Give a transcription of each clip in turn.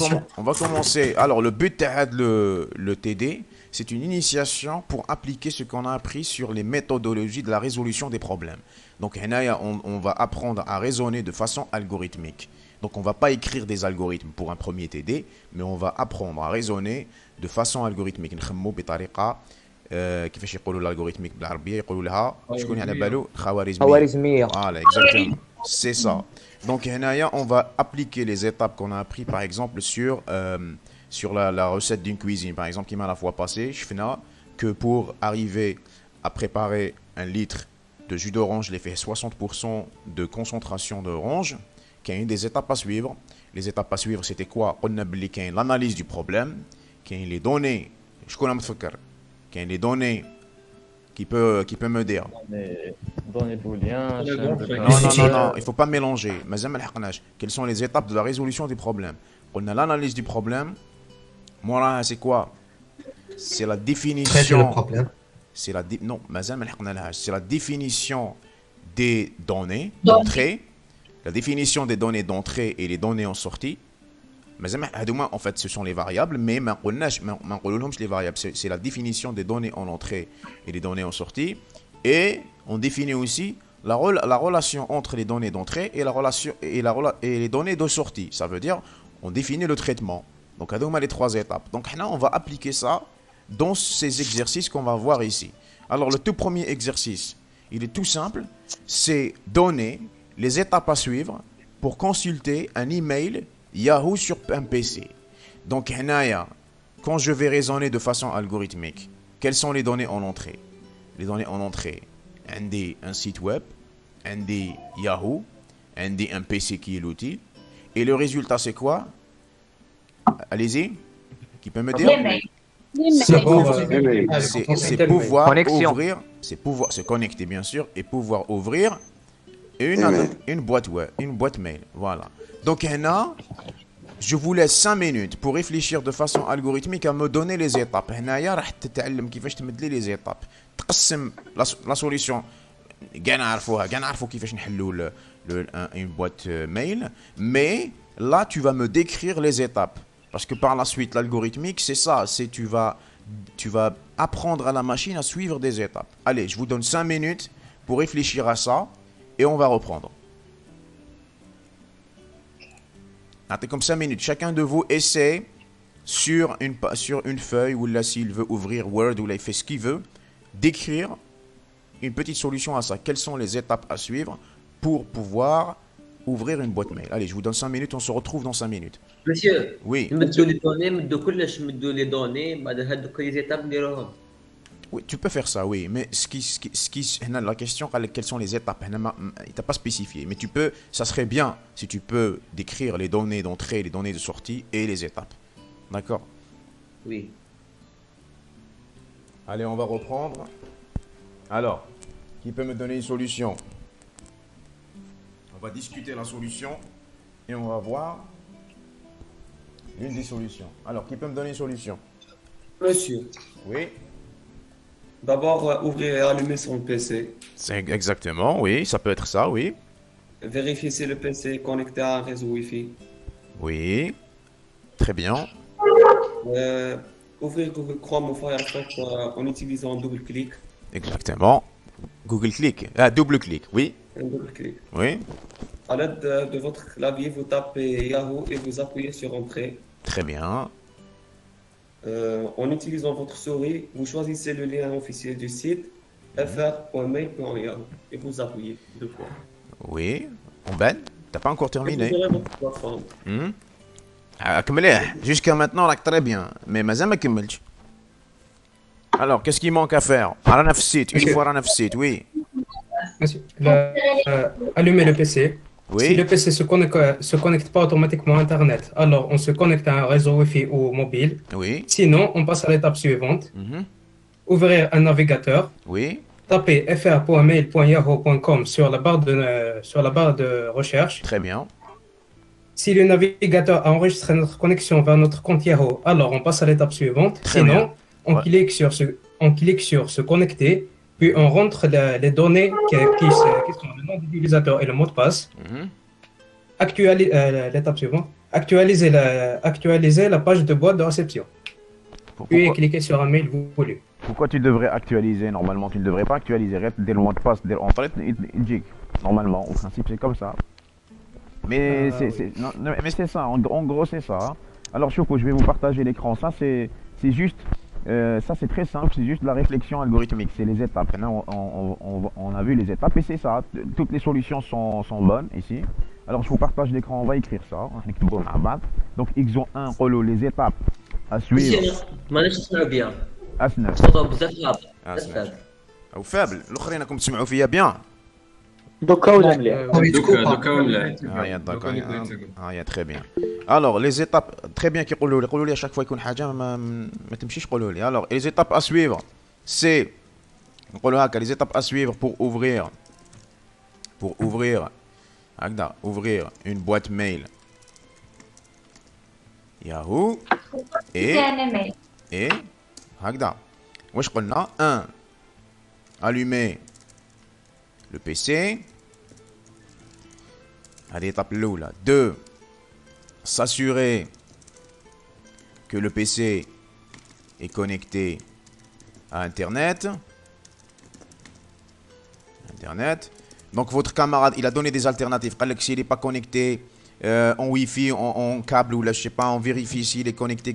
On va commencer. Alors, le but de le TD, c'est une initiation pour appliquer ce qu'on a appris sur les méthodologies de la résolution des problèmes. Donc, on va apprendre à raisonner de façon algorithmique. Donc, on ne va pas écrire des algorithmes pour un premier TD, mais on va apprendre à raisonner de façon algorithmique. كيفاش يقولوا l'algorithmique بالعربيه يقولوا لها شكون على باله خوارزميه. Voilà, exactement. C'est ça. Donc, on va appliquer les étapes qu'on a appris, par exemple, sur la recette d'une cuisine. Par exemple, qui m'a la fois passée, je fais que pour arriver à préparer un litre de jus d'orange, je l'ai fait 60% de concentration d'orange, qui a une des étapes à suivre. Les étapes à suivre, c'était quoi? On a l'analyse du problème, qui a les données, je connais qui a les données qui peut me dire. Données booléens. Non, il ne faut pas mélanger. Quelles sont les étapes de la résolution du problème? On a l'analyse du problème. Moi, c'est quoi? C'est la définition. Traiter le problème. C'est la définition des données d'entrée. La définition des données d'entrée et les données en sortie. En fait, ce sont les variables, mais les variables, c'est la définition des données en entrée et les données en sortie. Et on définit aussi la relation entre les données d'entrée et, et les données de sortie. Ça veut dire, on définit le traitement. Donc, on a les trois étapes. Donc, là, on va appliquer ça dans ces exercices qu'on va voir ici. Alors, le tout premier exercice, il est tout simple. C'est donner les étapes à suivre pour consulter un email Yahoo sur un PC. Donc, quand je vais raisonner de façon algorithmique, quelles sont les données en entrée? Les données en entrée, un site web, un Yahoo, un PC qui est l'outil. Et le résultat, c'est quoi? Allez-y, qui peut me dire? C'est pouvoir ouvrir, c'est pouvoir se connecter bien sûr, et pouvoir ouvrir une boîte web, une boîte mail. Voilà. Donc, je vous laisse 5 minutes pour réfléchir de façon algorithmique à me donner les étapes. راح تتعلم كيفاش تمد لي les étapes. تقسم la solution. كاع نعرفوا كيفاش نحلوا une boîte mail, mais là tu vas me décrire les étapes parce que par la suite l'algorithmique c'est ça, c'est tu vas apprendre à la machine à suivre des étapes. Allez, je vous donne 5 minutes pour réfléchir à ça et on va reprendre. Attends, comme 5 minutes. Chacun de vous essaie sur une feuille ou là s'il veut ouvrir Word ou là il fait ce qu'il veut, d'écrire une petite solution à ça. Quelles sont les étapes à suivre pour pouvoir ouvrir une boîte mail? Allez, je vous donne 5 minutes, on se retrouve dans 5 minutes. Monsieur, oui. Oui, tu peux faire ça, oui. Mais la question, quelles sont les étapes? Il t'a pas spécifié. Mais tu peux, ça serait bien si tu peux décrire les données d'entrée, les données de sortie et les étapes. D'accord? Oui. Allez, on va reprendre. Alors, qui peut me donner une solution? On va discuter la solution et on va voir l'une des solutions. Alors, qui peut me donner une solution? Monsieur. Oui. D'abord, ouvrir et allumer son PC. C'est exactement, oui, ça peut être ça, oui. Vérifier si le PC est connecté à un réseau Wi-Fi. Oui, très bien. Ouvrir Google Chrome ou Firefox en utilisant un double-clic. Exactement. Google Click, double-clic, oui. Un double-clic. Oui. À l'aide de votre clavier, vous tapez Yahoo et vous appuyez sur Entrée. Très bien. En utilisant votre souris, vous choisissez le lien officiel du site fr.mail.yahoo et vous appuyez 2 fois. Oui, Ben, t'as pas encore terminé. Vous aurez votre plateforme. Jusqu'à maintenant, là, très bien. Mais ma كملتش. Alors, qu'est-ce qu'il manque à faire? على نفس السيت, une fois على نفس السيت, oui. Monsieur, allumer le PC. Oui. Si le PC se connecte pas automatiquement à Internet, alors on se connecte à un réseau Wi-Fi ou mobile. Oui. Sinon, on passe à l'étape suivante. Ouvrir un navigateur. Oui. Taper fr.mail.yahoo.com sur la barre de recherche. Très bien. Si le navigateur a enregistré notre connexion vers notre compte Yahoo, alors on passe à l'étape suivante. Sinon, on clique sur se connecter. Puis on rentre les données qui sont le nom de l'utilisateur et le mot de passe. L'étape suivante, actualiser la page de boîte de réception. Puis cliquer sur un mail voulu. Pourquoi tu devrais actualiser? Normalement, tu ne devrais pas actualiser. Dès le mot de passe, dès normalement, au principe, c'est comme ça. Mais c'est ça, en gros, c'est ça. Hein. Alors, Choco, je vais vous partager l'écran. Ça, c'est juste, ça, c'est très simple. C'est juste la réflexion algorithmique. C'est les étapes. Maintenant, on a vu les étapes et c'est ça. Toutes les solutions sont bonnes ici. Alors, je vous partage l'écran. On va écrire ça. Donc, X1, les étapes à suivre. أسنف أو فابل الآخرين راكم تسمعوا فيا بيان دوكا ولا مليح دوكا ولا هيا تري بيان الوغ لي زيتاب تري بيان يقولوا لي اشاك فوا يكون حاجه ما تمشيش قولوا لي الوغ لي زيتاب ا سويفر سي نقولوا هكا لي زيتاب ا سويفر pour ouvrir هكذا ouvrir une boîte mail Yahoo et هكذا واش قلنا 1 allumer le PC هذه l'étape الأولى 2 s'assurer que le PC est connecté à Internet. Donc votre camarade, il a donné des alternatives. S'il n'est pas connecté en Wi-Fi, en câble ou là, je sais pas, on vérifie s'il est connecté.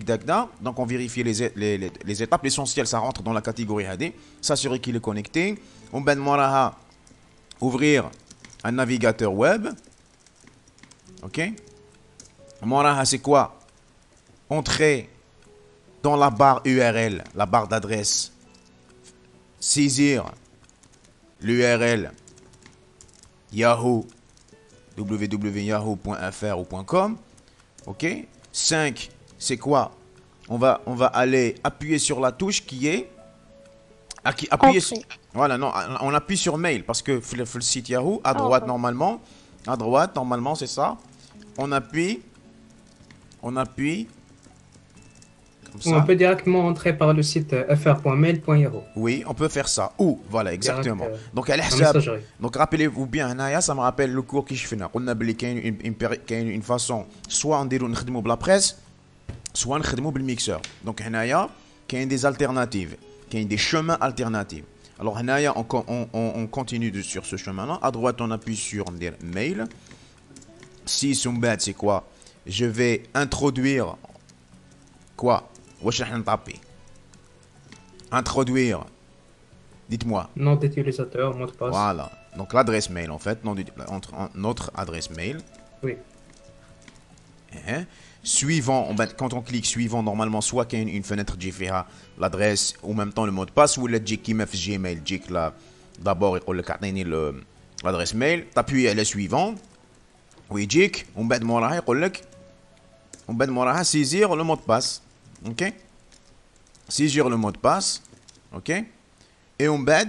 Donc on vérifie les étapes. L'essentiel, ça rentre dans la catégorie AD. S'assurer qu'il est connecté. On va ouvrir un navigateur web. Ok. Moraha, c'est quoi? Entrer dans la barre URL, la barre d'adresse. Saisir l'URL Yahoo, www.yahoo.fr ou .com. Ok. 5, c'est quoi? On va aller appuyer sur la touche qui est... appuyer sur, voilà, non, on appuie sur mail parce que le site Yahoo, à droite normalement. À droite, normalement, c'est ça. On appuie. Comme ça. On peut directement entrer par le site fr.mail.yahoo. Oui, on peut faire ça. Ou, voilà, exactement. Donc, donc rappelez-vous bien, ça me rappelle le cours qui je fais. On a une façon, soit on dit on la presse, soit on le mixeur. Donc, il y a des alternatives, il y a des chemins alternatifs. Alors, on continue sur ce chemin-là. À droite, on appuie sur mail. Si c'est quoi? Je vais introduire quoi? Introduire. Dites-moi. Nom d'utilisateur, mot de passe. Voilà. Donc l'adresse mail en fait, notre adresse mail. Oui. Suivant, quand on clique suivant, normalement, soit qu'il y a une fenêtre qui fait l'adresse ou en même temps le mot de passe, ou le qui met Gmail, d'abord il dit l'adresse mail, t'appuies à la suivante, oui, on va saisir le mot de passe. Ok? Saisir le mot de passe. Ok? Et on va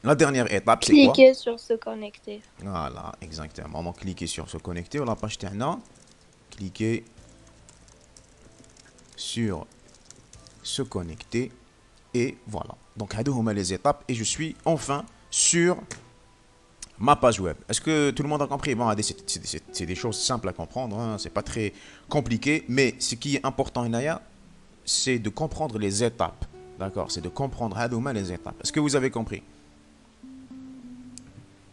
la dernière étape, c'est quoi? Cliquer sur se connecter. Voilà, exactement. On va cliquer sur se connecter. On la page terminale. Cliquer sur se connecter. Et voilà. Donc, les étapes. Et je suis enfin sur ma page web. Est-ce que tout le monde a compris? Bon, c'est des choses simples à comprendre. Hein. C'est pas très compliqué. Mais ce qui est important, Inaya, c'est de comprendre les étapes. D'accord? C'est de comprendre les étapes. Est-ce que vous avez compris?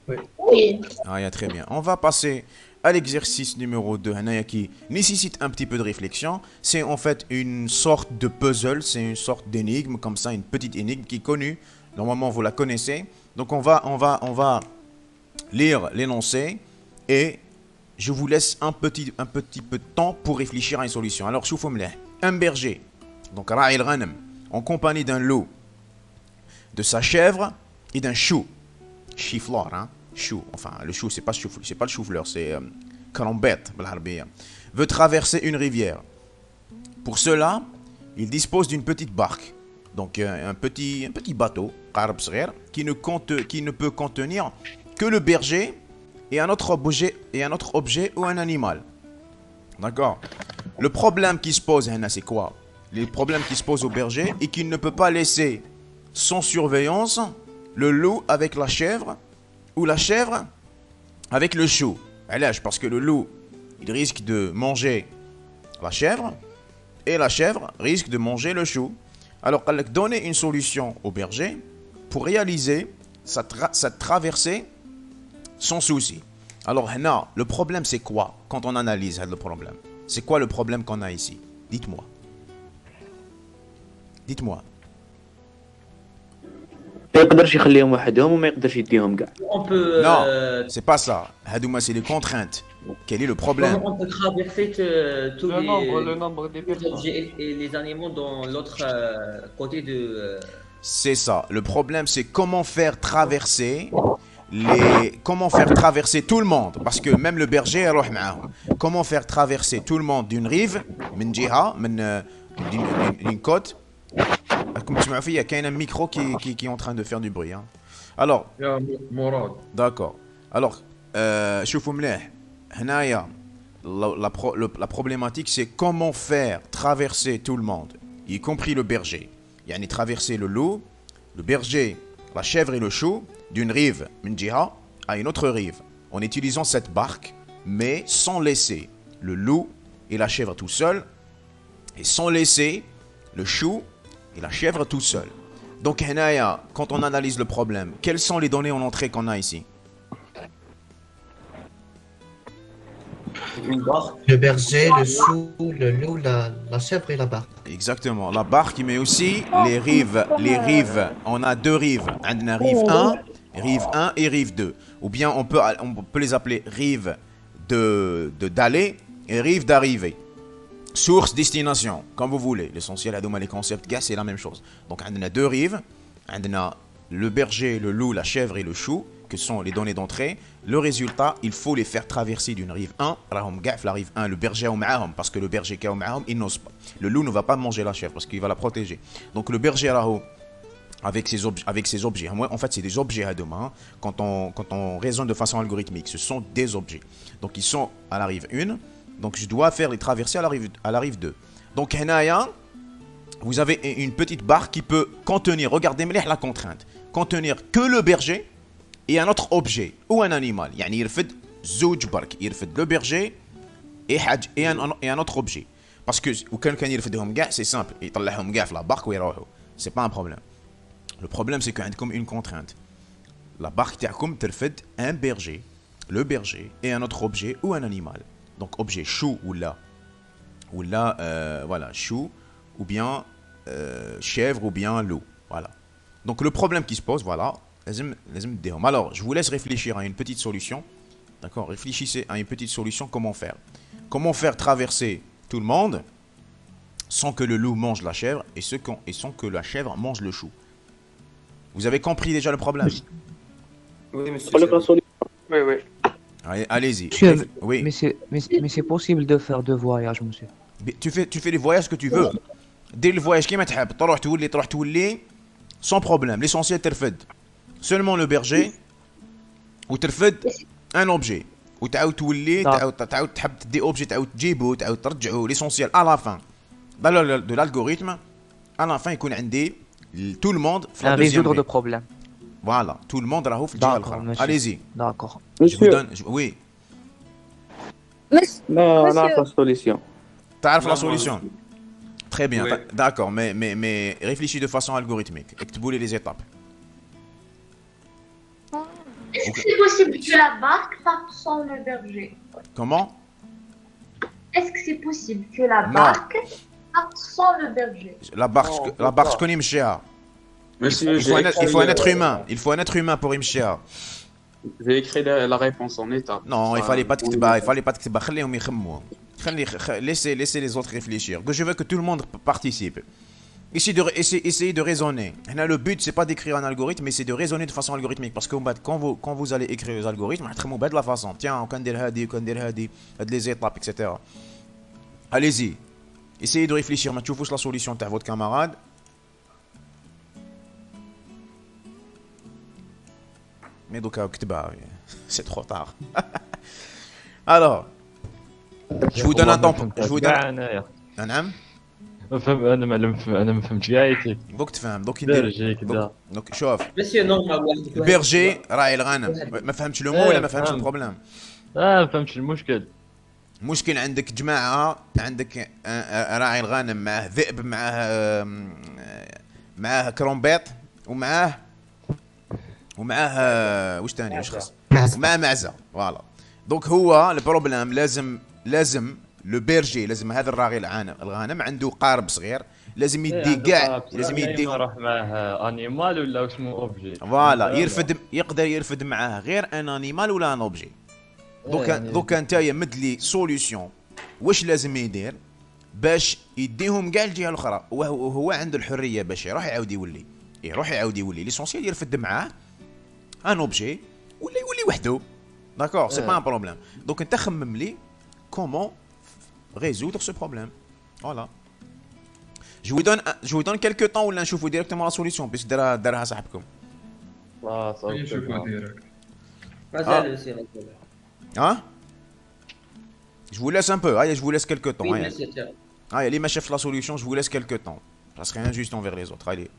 Oui. Ah, très bien. On va passer à l'exercice numéro 2, qui nécessite un petit peu de réflexion. C'est en fait une sorte de puzzle, c'est une sorte d'énigme, comme ça, une petite énigme qui est connue. Normalement, vous la connaissez. Donc, on va lire l'énoncé et je vous laisse un petit peu de temps pour réfléchir à une solution. Alors, un berger, donc Ra'il Ghanem, en compagnie d'un loup, de sa chèvre et d'un chou. Chiflard, hein? Chou, enfin le chou c'est pas le chou-fleur, c'est carambette, veut traverser une rivière. Pour cela, il dispose d'une petite barque, donc un petit bateau, qui ne peut contenir que le berger et un autre objet ou un animal. D'accord? Le problème qui se pose, c'est quoi? Le problème qui se pose au berger est qu'il ne peut pas laisser sans surveillance le loup avec la chèvre ou la chèvre avec le chou. Parce que le loup, il risque de manger la chèvre et la chèvre risque de manger le chou. Alors, donner une solution au berger pour réaliser cette traversée sans souci. Alors, le problème, c'est quoi quand on analyse le problème? C'est quoi le problème qu'on a ici? Dites-moi. Dites-moi. ما يقدرش يخليهم وحدهم وما يقدرش يديهم كاع. On peut. Non, c'est pas ça. Hadouma, c'est les contraintes. Quel est le problème? On peut traverser tous le nombre des les personnes. objets et les animaux dans l'autre côté de. C'est ça. Le problème, c'est comment faire traverser tout le monde. Parce que même le berger, يروح معاهم. Comment faire traverser tout le monde d'une rive, من جهة, d'une côte. Comme tu m'as fait, il y a qu'un micro qui est en train de faire du bruit. Hein. Alors, d'accord. Alors, شوفوا مليح. هنايا la problématique, c'est comment faire traverser tout le monde, y compris le berger. Yani traverser le loup, le berger, la chèvre et le chou d'une rive, من جهة, à une autre rive, en utilisant cette barque, mais sans laisser le loup et la chèvre tout seuls, et sans laisser le chou et la chèvre tout seul. Donc, Henaya, quand on analyse le problème, quelles sont les données en entrée qu'on a ici? Le berger, le chou, le loup, la chèvre et la barque. Exactement. La barque, mais aussi les rives. Les rives, on a deux rives. On a rive 1 et rive 2. Ou bien on peut les appeler rive d'aller et rive d'arrivée. Source, destination, comme vous voulez. L'essentiel, les concepts, c'est la même chose. Donc, on a deux rives. On a le berger, le loup, la chèvre et le chou, que sont les données d'entrée. Le résultat, il faut les faire traverser d'une rive 1. La rive 1, le berger parce que le berger il n'ose pas. Le loup ne va pas manger la chèvre parce qu'il va la protéger. Donc, le berger avec ses objets. En fait, c'est des objets à demain. Quand on raisonne de façon algorithmique, ce sont des objets. Donc, ils sont à la rive 1. Donc, je dois faire les traversées à la rive 2. Donc, Henaya, vous avez une petite barre qui peut contenir, regardez la contrainte, contenir que le berger et un autre objet ou un animal. يعني يرفد زوج برك يرفد le berger et un autre objet. Parce que وكان يرفدهم كاع, c'est simple, يطلعهم كاع في la barque ويروحوا. C'est pas un problème. Le problème, c'est qu'عندكم une contrainte. La barque تاعكم ترفد un berger, le berger et un autre objet ou un animal. Donc, objet chou ou là, voilà, chou, ou bien chèvre, ou bien loup. Voilà. Donc, le problème qui se pose, voilà, alors, je vous laisse réfléchir à une petite solution. D'accord? Réfléchissez à une petite solution, comment faire. Comment faire traverser tout le monde sans que le loup mange la chèvre et sans que la chèvre mange le chou. Vous avez compris déjà le problème? Oui, monsieur. Oui, oui. Allez-y. Oui. Mais c'est possible de faire deux voyages, monsieur. Tu fais les voyages que tu veux. Dès le voyage كيما تحب تروح تولي sans problème. L'essentiel ترفد seulement le berger وترفد un objet وتعاود تولي تعاود تحب تدي objet تعاود تجيبه تعاود ترجعه. L'essentiel à la fin de l'algorithme, à la fin يكون عندي tout le monde في la deuxième résoudre rive. de problème. Voilà, tout le monde راهو في الجهة الأخرى. Allez-y. D'accord. Je vous donne oui. لا نعرف السوليسيون. تعرف la solution. Très bien, Oui. d'accord, mais réfléchis de façon algorithmique. اكتبوا les étapes. Est-ce que c'est possible que la barque parte sans le berger? Comment? Est-ce que c'est possible que la barque parte sans le berger? La barque شكون يمشيها؟ Monsieur, Il faut un être humain. Il faut un être humain pour يمشيها. j'ai écrit la réponse en état. Non, il fallait pas تكتبها. خليهم يخموا. Laissez les autres réfléchir. Je veux que tout le monde participe. Essayez de raisonner. Le but, c'est pas d'écrire un algorithme, mais c'est de raisonner de façon algorithmique. Parce que quand vous allez écrire les algorithmes, de la façon. Tiens, on peut dire hadi, les étapes, etc. Allez-y. Essayez de réfléchir. Tu vois la solution de votre camarade. Mais donc, c'est trop tard. Alors, je vous donne un temps. Je vous donne. نعم. انا ما فهمتش كاع يتي دوك تفهم دوك يدير دوك شوف Monsieur, normal. البيرجي راعي الغنم ما فهمتش لو مو ولا ما فهمتش البروبليم ما فهمتش المشكل مشكل عندك جماعه، عندك راعي الغنم معاه ذئب، معاه كرومبيط، ومعاه واش ثاني واش خاص، معاه معزه. فوالا دونك هو البروبليم لازم لو بيرجي، لازم هذا الراعي الغنم عنده قارب صغير، لازم يدي كاع، لازم يديهم. يروح معاه انيمال ولا اسمه اوبجي. فوالا يقدر يرفد معاه غير ان انيمال ولا ان اوبجي. دوكا نتايا مدلي سوليوشن واش لازم يدير باش يديهم كاع الجهه الاخرى، وهو عنده الحريه باش يروح يعاود يولي ليسونسيال يرفد معاه ان اوبجي ولا يولي وحده. داكور سي با ان بروبليم. دونك انت خمم لي كومون résoudre ce problème. Voilà. Je vous donne quelques temps ولا نشوفوا ديريكتومون لا سوليسيون باش دارها صاحبكم. لا صافي نشوفوا ديريكت. مازال يصير ها Je vous laisse un peu. Allez, je vous laisse quelques temps. Allez, les chefs la solution, je vous laisse quelques temps. Ça serait injuste envers les autres. Allez.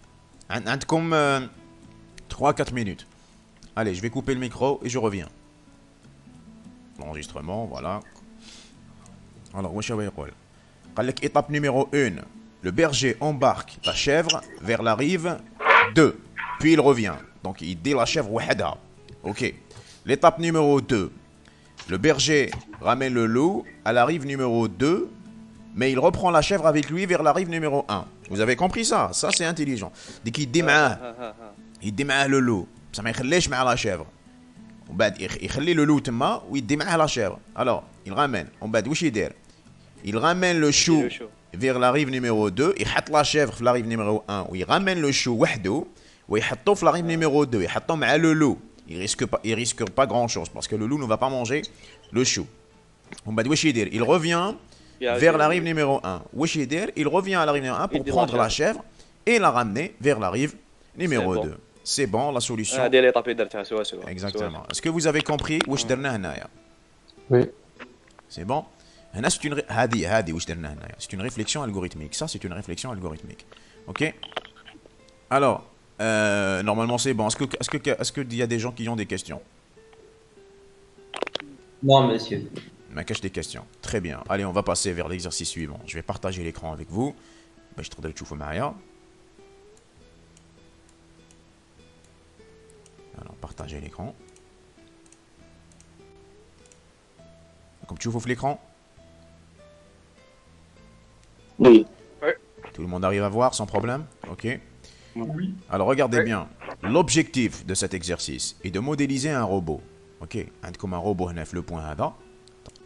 Comme 3-4 minutes. Allez, je vais couper le micro et je reviens. L'enregistrement, voilà. Alors, واش هو يقول؟ قال لك étape numéro 1. Le berger embarque la chèvre vers la rive 2. Puis il revient. Donc il dit la chèvre وحدها. OK. L'étape numéro 2. Le berger ramène le loup à la rive numéro 2, mais il reprend la chèvre avec lui vers la rive numéro 1. Vous avez compris ça? Ça c'est intelligent. Dès qu'il يدي معاه le loup. Ça ما يخليش مع la chèvre. وبعد يخلي le loup تما ويدي معاه la chèvre. Alors, il ramène. ومن بعد واش يدير؟ Il ramène le chou vers la rive numéro 2, يحط la chèvre في la rive numéro 1 وي ramène le chou وحده ويحطو في la rive numéro 2, يحطو مع le loup. Il risque pas grand chose parce que le loup ne va pas manger le chou. Il revient vers la rive numéro 1. Il revient à la rive numéro 1 pour prendre la chèvre et la ramener vers la rive numéro 2. C'est bon, la solution. Exactement. Est-ce que vous avez compris? Oui. C'est bon. C'est une réflexion algorithmique. Ça, c'est une réflexion algorithmique. Ok? Alors, normalement c'est bon. Est-ce qu'il y a des gens qui ont des questions? Non, monsieur. Ma cache des questions. Très bien. Allez, on va passer vers l'exercice suivant. Je vais partager l'écran avec vous. باش تقدروا تشوفوا معايا. Alors, partager l'écran. Comme tu ouvres l'écran? Oui. Tout le monde arrive à voir sans problème? Ok. Oui. Alors regardez bien, l'objectif de cet exercice est de modéliser un robot. Ok, comme un robot neuf, le point هذا.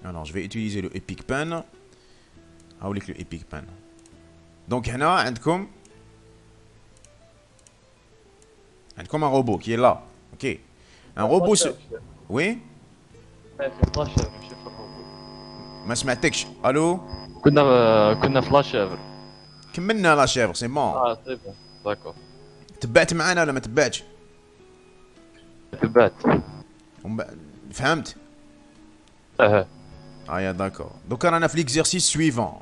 Alors je vais utiliser le Epic Pen. هاوليك le Epic Pen. Donc هنا عندكم un robot qui est là. Ok. Un robot Oui. ما سمعتكش. الو. كنا في لا شيفر. كملنا لا شيفر سي بون. سي بون داكور. تبعت معنا ولا ما تبعتش؟ تبعت. فهمت؟ يا داكور. دوكا رانا في ليكزيرسيس سويفون.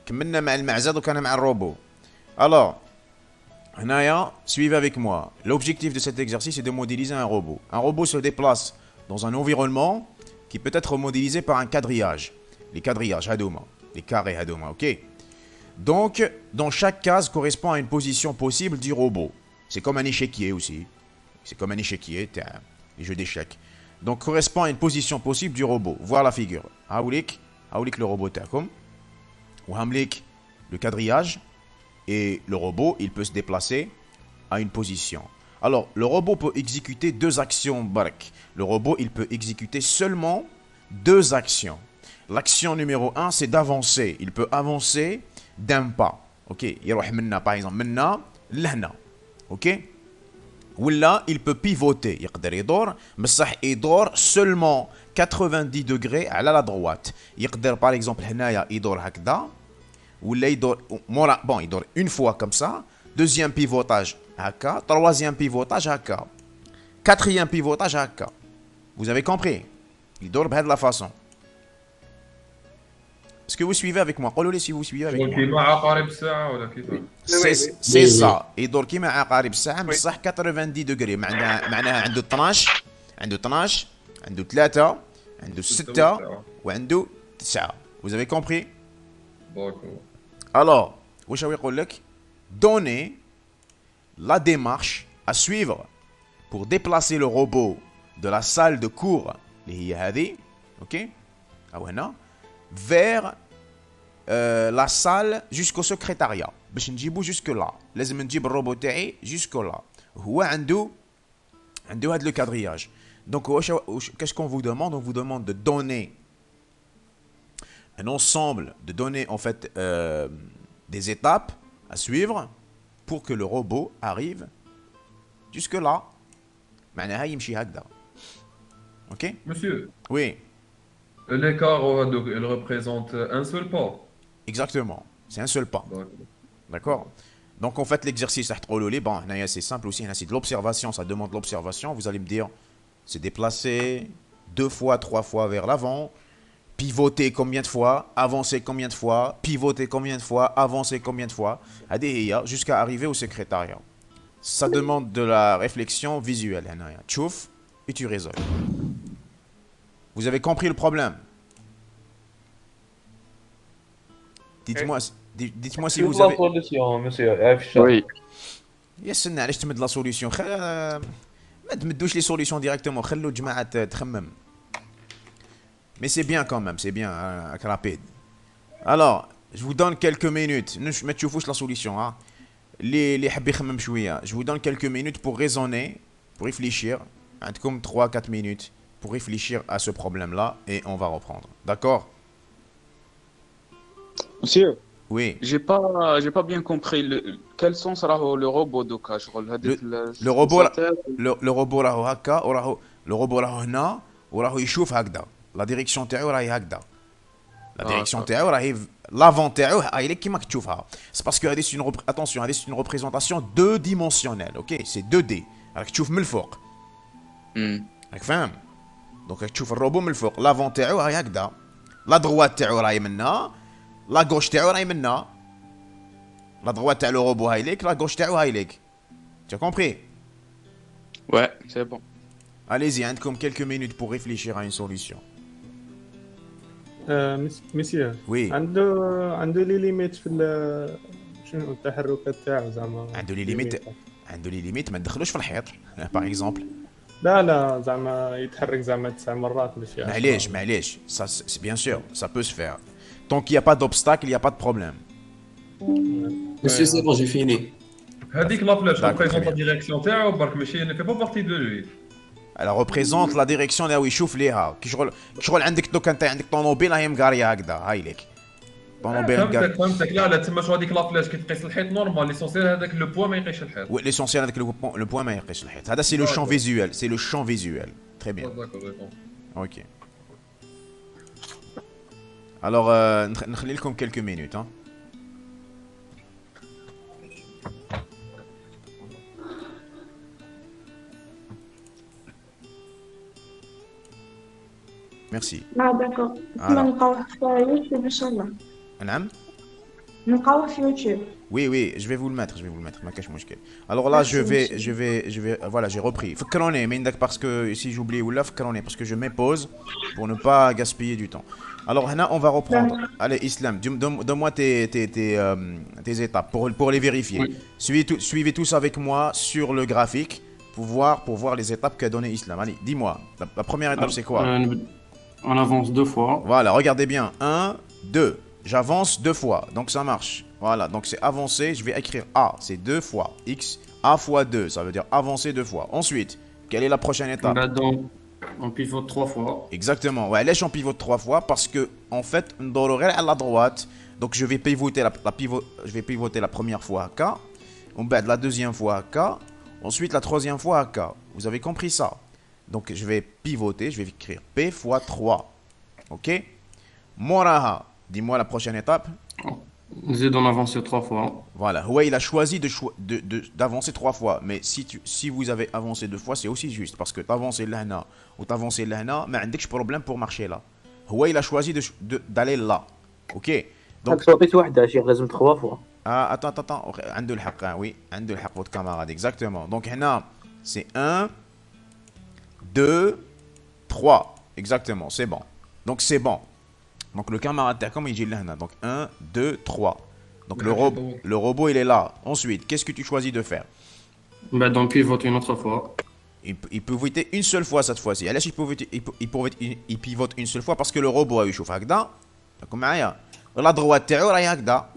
كملنا مع المعزة دوكا انا مع الروبو. الوغ هنايا suivez avec moi. L'objectif de cet exercice est de modéliser un robot. Un robot se déplace dans un environnement qui peut être modélisé par un quadrillage. Les quadrillages هادوما. Les carrés هادوما, ok? Donc, dans chaque case correspond à une position possible du robot. C'est comme un échiquier aussi. C'est comme un échiquier, les jeux d'échecs. Donc, correspond à une position possible du robot. Voir la figure. Haoulik le robot تاعكم. وهمليك le quadrillage. Et le robot, il peut se déplacer à une position. Alors, le robot peut exécuter deux actions. Le robot, il peut exécuter seulement deux actions. L'action numéro 1, c'est d'avancer. Il peut avancer d'un pas. Ok, يروح منا par exemple منا لهنا. Ok. Ou là, il peut pivoter. يقدر يدور بصح يدور seulement 90 degrés à la droite. يقدر par exemple هنايا يدور هكذا. Ou là, il dort une fois comme ça. Deuxième pivotage, haka. Troisième pivotage, haka. Quatrième pivotage, haka. Vous avez compris? Il dort de la façon. Est-ce que vous suivez avec moi? قولوا لي si vous suivez avec moi. C'est ça. يدور كيما عقارب الساعة بصح 90 degrés. معناها عنده 12 عنده 3 عنده 6 وعنده Vous avez compris? D'accord. Alors, donnez la démarche à suivre pour déplacer le robot de la salle de cours, ok, vers la salle jusqu'au secrétariat. باش نجيبو jusque là. لازم نجيب الروبو تاعي jusque là. هو عنده هذا le quadrillage. Donc qu'est-ce qu'on vous demande? On vous demande de donner un ensemble de données en fait des étapes à suivre pour que le robot arrive jusque là. معناها يمشي هكذا. OK? Monsieur. Oui. L'écart, il représente un seul pas. Exactement. C'est un seul pas. D'accord? Donc en fait l'exercice bon, c'est simple aussi, c'est de l'observation, ça demande de l'observation. Vous allez me dire, c'est déplacer 2 fois, 3 fois vers l'avant, pivoter combien de fois, avancer combien de fois, pivoter combien de fois, avancer combien de fois, jusqu'à arriver au secrétariat. Ça demande de la réflexion visuelle. Tchouf, et tu résolves. Vous avez compris le problème? Dites-moi si vous avez... solution, monsieur. Oui. يستنى علاش تمد لا سوليسيون ما تمدوش لي سوليسيون ديريكتومون خلو الجماعه تخمم. Mais c'est bien quand même, c'est bien, rapide. Alors, je vous donne quelques minutes. ما تشوفوش لا سوليسيون ها. اللي حاب يخمم شويه. Je vous donne quelques minutes pour raisonner, pour réfléchir. عندكم 3-4 minutes pour réfléchir à ce problème-là et on va reprendre. D'accord? Monsieur. Oui. J'ai pas bien compris quel sens sera le robot دوكا شغل le robot le robot راهو هكا وراهو le robot راهو هنا وراهو يشوف هكذا. لا ديريكسيون تاعو راهي هكذا. لا ديريكسيون تاعو راهي l'avant تاعو هاي لك كيما تشوفها. C'est parce que هذه c'est une attention, هذه c'est une représentation deux dimensionnelle. OK, c'est 2D. راك تشوف من الفوق. راك فاهم؟ دونك راك تشوف الروبو من الفوق. l'avant تاعو راهي هكذا. لا droite تاعو راهي منا. La gauche تاعو راهي منا. La droite تاع le robot هاي ليك, la gauche تاعو هاي ليك. Tu as compris? Ouais, c'est bon. Allez-y, عندكم quelques minutes pour réfléchir à une solution. مسيو. Oui. عنده لي ليميت في شنو التحركات تاعو زعما. عنده لي ليميت ما تدخلوش في الحيط. باغ اكزومبل. لا زعما يتحرك زعما 9 مرات ماشي. معليش. Ça c'est bien sûr, ça peut se faire. Tant qu'il n'y a pas d'obstacle, il n'y a pas de problème. Monsieur, c'est bon, j'ai fini. هذيك لا فلاش représente la direction تاعو برك ماشي ne fait pas partie de lui. Elle représente la direction اللي هو يشوف ليها. كي شغل عندك دوك انت عندك طوموبيل هي مقاريه هكذا هاي ليك. طوموبيل فهمتك لا تما شو هذيك لا فلاش كي تقيس الحيط نورمال ليسونسيال هذاك لو بوا ما يقيسش الحيط. Oui, l'essentiel هذاك لو بوان ما يقيسش الحيط. هذا c'est le champ visuel, c'est le champ visuel. Très bien. OK. Alors, نخلي لكم quelques minutes. Hein. Merci. Ah d'accord. نلقاوه في يوتيوب إن شاء الله. نعم. نلقاوه في يوتيوب. Oui, je vais vous le mettre, ما كاش مشكل. Alors là, je vais, voilà, j'ai repris. فكروني من داك parce que si j'oublie ولا فكروني parce que je mets pause pour ne pas gaspiller du temps. Alors هنا on va reprendre. Allez Islam, donne-moi tes étapes pour les vérifier. Oui. Suivez tous avec moi sur le graphique pour voir les étapes qu'a donné Islam. Allez, dis-moi, la première étape c'est quoi? On avance 2 fois. Voilà, regardez bien. 1, 2. J'avance 2 fois, donc ça marche. Voilà, donc c'est avancer, je vais écrire A, c'est 2 fois. X, A fois 2, ça veut dire avancer 2 fois. Ensuite, quelle est la prochaine étape? On pivote 3 fois. Exactement, ouais, là on pivote 3 fois parce que, en fait, on doit à la droite. Donc je vais pivoter la première fois à K, on bat la deuxième fois à K, ensuite la troisième fois à K. Vous avez compris ça? Donc je vais pivoter, je vais écrire P fois 3. Ok? Moraha, dis-moi la prochaine étape. Zed on avance 3 fois. Voilà, ouais, il a choisi d'avancer 3 fois. Mais si vous avez avancé 2 fois, c'est aussi juste. Parce que t'avances là ou t'avances là, mais عندكش problème pour marcher là. Ouais, il a choisi d'aller là. Ok? Donc. لازم 3 fois. Ah, attends. عنده الحق, oui. عنده الحق votre camarade, exactement. Donc هنا, c'est 1, 2, 3. Exactement, c'est bon. Donc c'est bon. Donc le camarade comme il dit là. Donc 1, 2, 3. Donc le robot il est là. Ensuite, qu'est-ce que tu choisis de faire? Bah, donc pivote une autre fois. Il peut voter une seule fois cette fois-ci. Il pivote une seule fois parce que le robot يشوف هكذا. راكم معايا. La droite تاعو راهي هكذا.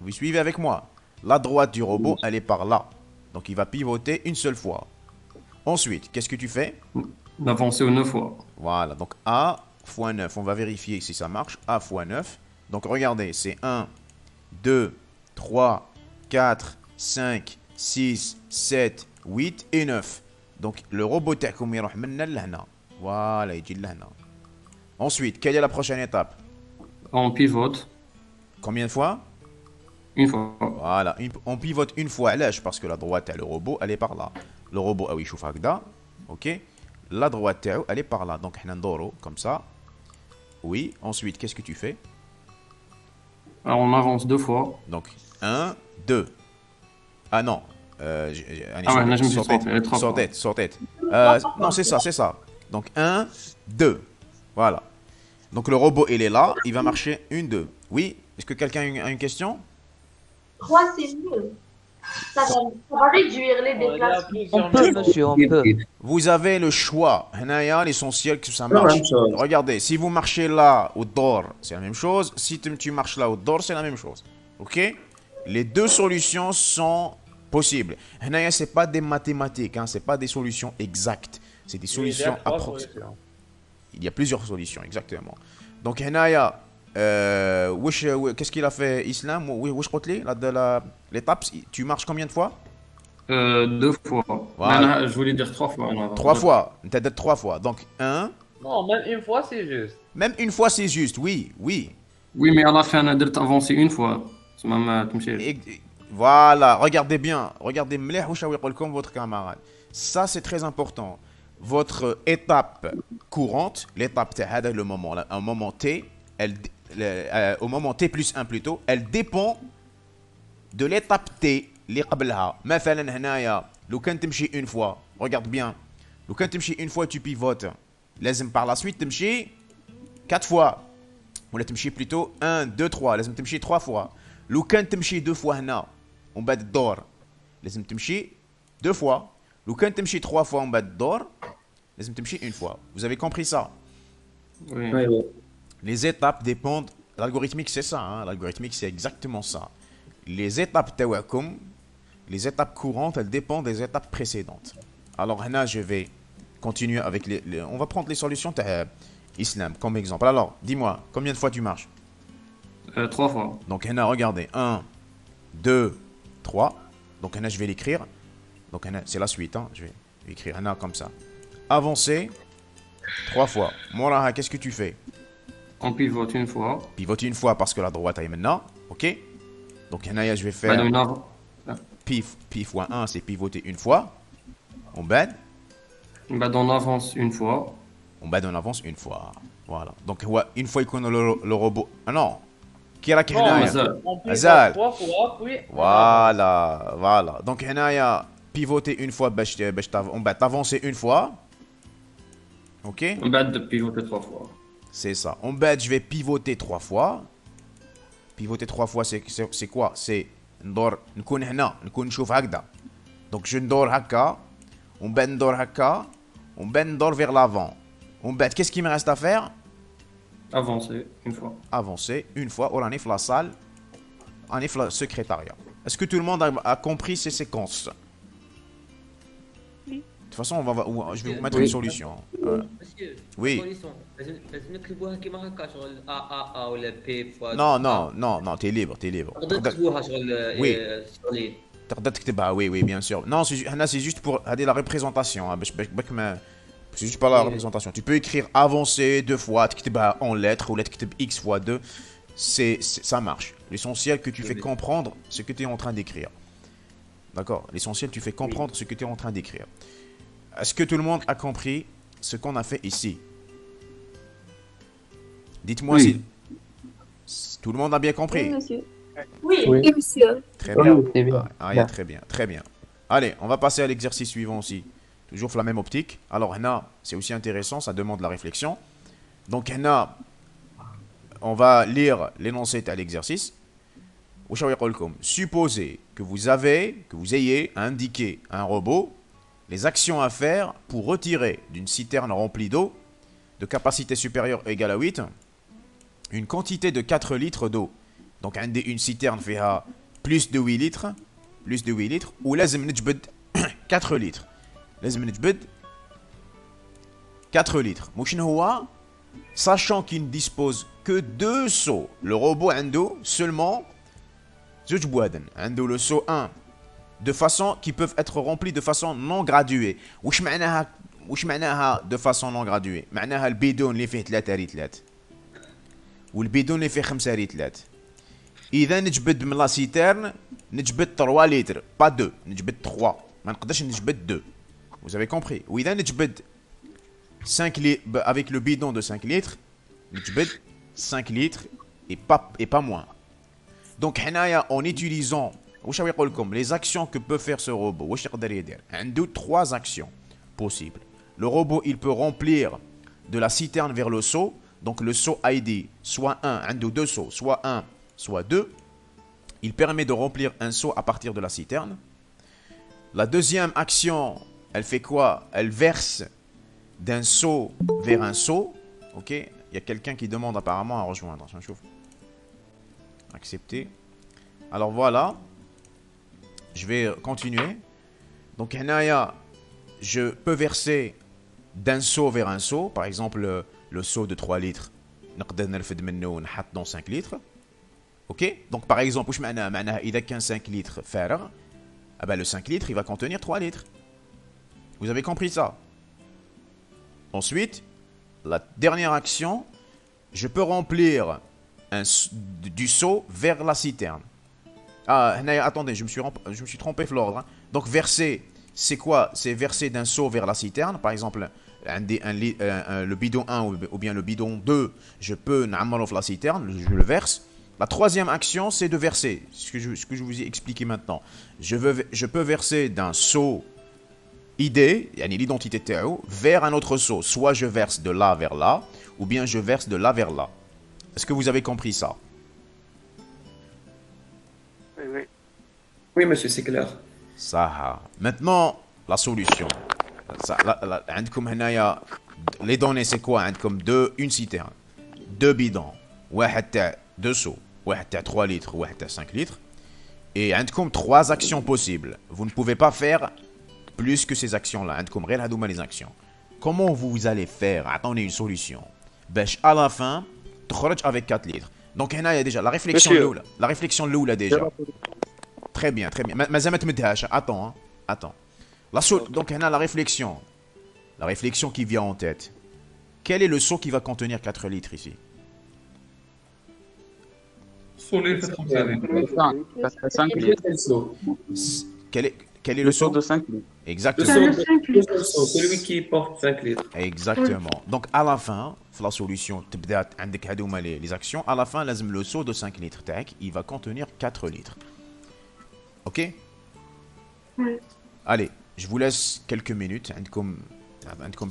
Vous suivez avec moi? La droite du robot, elle est par là. Donc il va pivoter une seule fois. Ensuite, qu'est-ce que tu fais? D'avancer 9 fois. Voilà, donc A fois 9. On va vérifier si ça marche. A fois 9. Donc regardez, c'est 1, 2, 3, 4, 5, 6, 7, 8 et 9. Donc le robot تاعكم يروح من لهنا. Voilà, يجي لهنا. Ensuite, quelle est la prochaine étape? On pivote. Combien de fois? Une fois. Voilà, on pivote une fois. Parce que la droite, le robot, elle est par là. Le robot, il chauffe هكذا. Ok? La droite, elle est par là. Donc, on a comme ça. Oui. Ensuite, qu'est-ce que tu fais? Alors, on avance 2 fois. Donc, 1, 2. Ah non. Ouais, là, je me suis trompé. Sur tête. Non, c'est ça. Donc, 1, 2. Voilà. Donc, le robot, il est là. Il va marcher 1, 2. Oui? Est-ce que quelqu'un a une question? 3, c'est mieux. Ça va réduire les déplacements. On peut, monsieur, on peut. Vous avez le choix. L'essentiel que ça marche. Regardez, si vous marchez là au dehors, c'est la même chose. Si tu marches là au dehors, c'est la même chose. Ok? Les deux solutions sont possibles. Ce n'est pas des mathématiques, ce n'est pas des solutions exactes. C'est des solutions approximées. Il y a plusieurs solutions, exactement. Donc, qu'est-ce qu'il a fait, Islam? L'étape, tu marches combien de fois? 2 fois. Voilà. Je voulais dire 3 fois. 3 fois. Tu as dit 3 fois. Donc, 1. Non, même une fois, c'est juste. Même une fois, c'est juste, oui. Oui, mais à la fin, on a dit avancer une fois. C'est même Voilà, regardez bien. Regardez comme votre camarade. Ça, c'est très important. Votre étape courante, l'étape T, le moment, un moment T, au moment T plus 1 plutôt, elle dépend de l'étape T اللي قبلها. مثلا هنايا لو كان تمشي une fois, regarde bien. لو كان تمشي une fois tu pivotes. لازم par la suite تمشي 4 fois. ولا تمشي plutôt 1 2 3, لازم تمشي 3 fois. لو كان تمشي 2 fois هنا ومن بعد الدور لازم تمشي 2 fois. لو كان تمشي 3 fois ومن بعد الدور لازم تمشي une fois. Vous avez compris ça? Oui. Les étapes dépendent. L'algorithmique, c'est ça. L'algorithmique, c'est exactement ça. Les étapes tawakum, les étapes courantes, elles dépendent des étapes précédentes. Alors, là, je vais continuer avec on va prendre les solutions Islam comme exemple. Alors, dis-moi, combien de fois tu marches? 3 fois. Donc, là, regardez. 1, 2, 3. Donc, là, je vais l'écrire. Donc, c'est la suite. Je vais écrire là comme ça. Avancer 3 fois. Moraha, qu'est-ce que tu fais? On pivote une fois. Pivote une fois parce que la droite est maintenant. Ok? Donc, je vais faire. Pi fois 1, c'est pivoter une fois. On bad. On avance une fois. On avance une fois. Voilà. Donc, une fois qu'on a le robot. Ah non. Qui est Azal. 3 fois, puis. Voilà. Donc, pivoter une fois. On va avancer une fois. Ok? On va pivoter 3 fois. C'est ça. En bas, je vais pivoter 3 fois. Pivoter 3 fois, c'est quoi? C'est ندور نكون هنا نكون نشوف هكذا. Donc je ندور هكا. On va ندور هكا. On va ندور vers l'avant. On va qu'est-ce qu'il me reste à faire? Avancer une fois. Avancer une fois. On est dans la salle. On est dans le secrétariat. Est-ce que tout le monde a compris ces séquences? De toute façon, je vais vous mettre une solution. Monsieur, oui. Non, t'es libre. Oui. Oui, bien sûr. Non, c'est juste pour la représentation. C'est juste pas la représentation. Tu peux écrire avancer 2 fois, en lettres, ou X fois 2. Ça marche. L'essentiel que tu fais comprendre ce que tu es en train d'écrire. D'accord? L'essentiel, tu fais comprendre ce que tu es en train d'écrire. Est-ce que tout le monde a compris ce qu'on a fait ici? Dites-moi si tout le monde a bien compris. Oui, monsieur. Oui, monsieur. Très bien. Très bien. Allez, on va passer à l'exercice suivant aussi. Toujours la même optique. Alors, là, c'est aussi intéressant, ça demande la réflexion. Donc, on va lire l'énoncé à l'exercice. Supposez que vous ayez indiqué à un robot les actions à faire pour retirer d'une citerne remplie d'eau de capacité supérieure ou égale à 8 une quantité de 4 litres d'eau. Donc, une citerne fait plus de 8 litres, ou لازم نجبد 4 litres. لازم نجبد 4 litres. Sachant qu'il ne dispose que 2 seaux, le robot a seulement le seau 1 de façon qui peuvent être remplis de façon non graduée. واش معناها de façon non graduée؟ معناها البيدون اللي فيه 3 ريتلات والبيدون اللي فيه 5 ريتلات. اذا نجبد من لا سيترن نجبد 3 لتر با 2، نجبد 3، ما نقدرش نجبد 2. Vous avez compris. واذا نجبد 5 litres avec le bidon de 5 litres, نجبد 5 litres et pas moins. Donc en utilisant les actions que peut faire ce robot, il y a 3 actions possibles. Le robot, il peut remplir de la citerne vers le seau. Donc le seau ID, soit 1, 2 seaux, soit 1, soit 2. Il permet de remplir un seau à partir de la citerne. La deuxième action, elle fait quoi? Elle verse d'un seau vers un seau. Ok? Il y a quelqu'un qui demande apparemment à rejoindre. Accepter. Alors voilà. Je vais continuer. Donc, je peux verser d'un seau vers un seau. Par exemple, le seau de 3 litres. Dans 5 litres. Ok? Donc, par exemple, il a qu'un 5 litres faire. Le 5 litres, il va contenir 3 litres. Vous avez compris ça? Ensuite, la dernière action, je peux remplir du seau vers la citerne. Ah, attendez, je me suis trompé sur l'ordre. Donc, verser, c'est quoi? C'est verser d'un seau vers la citerne. Par exemple, le bidon 1 ou bien le bidon 2, je peux n'amalov la citerne, je le verse. La troisième action, c'est de verser. Ce que je vous ai expliqué maintenant. Je peux verser d'un seau ID, l'identité Théo, vers un autre seau. Soit je verse de là vers là, ou bien je verse de là vers là. Est-ce que vous avez compris ça? Oui. Oui, monsieur, c'est clair. Ça. Maintenant, la solution. Les données, c'est quoi? Comme une citerne, 2 bidons, 2 seaux, 3 litres, 5 litres. Et 3 actions possibles. Vous ne pouvez pas faire plus que ces actions-là. Les actions. Comment vous allez faire? Attendez une solution. À la fin, avec 4 litres. Donc, il y a déjà la réflexion l'oula. La réflexion l'oula déjà. Très bien, très bien. Attends. Donc, il y a la réflexion. La réflexion qui vient en tête. Quel est le seau qui va contenir 4 litres ici? Quel est le seau de 5 litres? Exactement. Celui qui porte 5 litres. Exactement. Donc, à la fin, la solution, les actions, à la fin, le seau de 5 litres, il va contenir 4 litres. Ok? Oui. Allez, je vous laisse quelques minutes, comme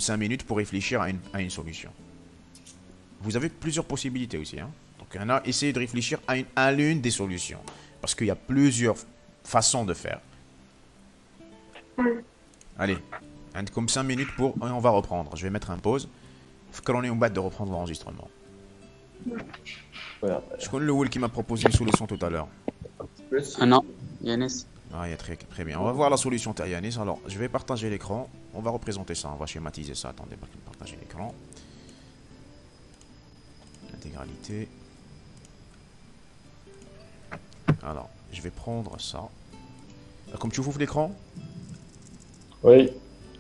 5 minutes pour réfléchir à une solution. Vous avez plusieurs possibilités aussi. Hein? Donc, on a essayé de réfléchir à l'une des solutions. Parce qu'il y a plusieurs façons de faire. Allez, comme 5 minutes on va reprendre. Je vais mettre un pause. On est en bas de reprendre l'enregistrement. Je connais le Will qui m'a proposé une solution tout à l'heure. Non, Yanis. Ah, très bien. On va voir la solution de Yanis. Alors, je vais partager l'écran. On va représenter ça. On va schématiser ça. Attendez, partager l'écran. Intégralité. Alors, je vais prendre ça. Comme tu ouvres l'écran? Oui.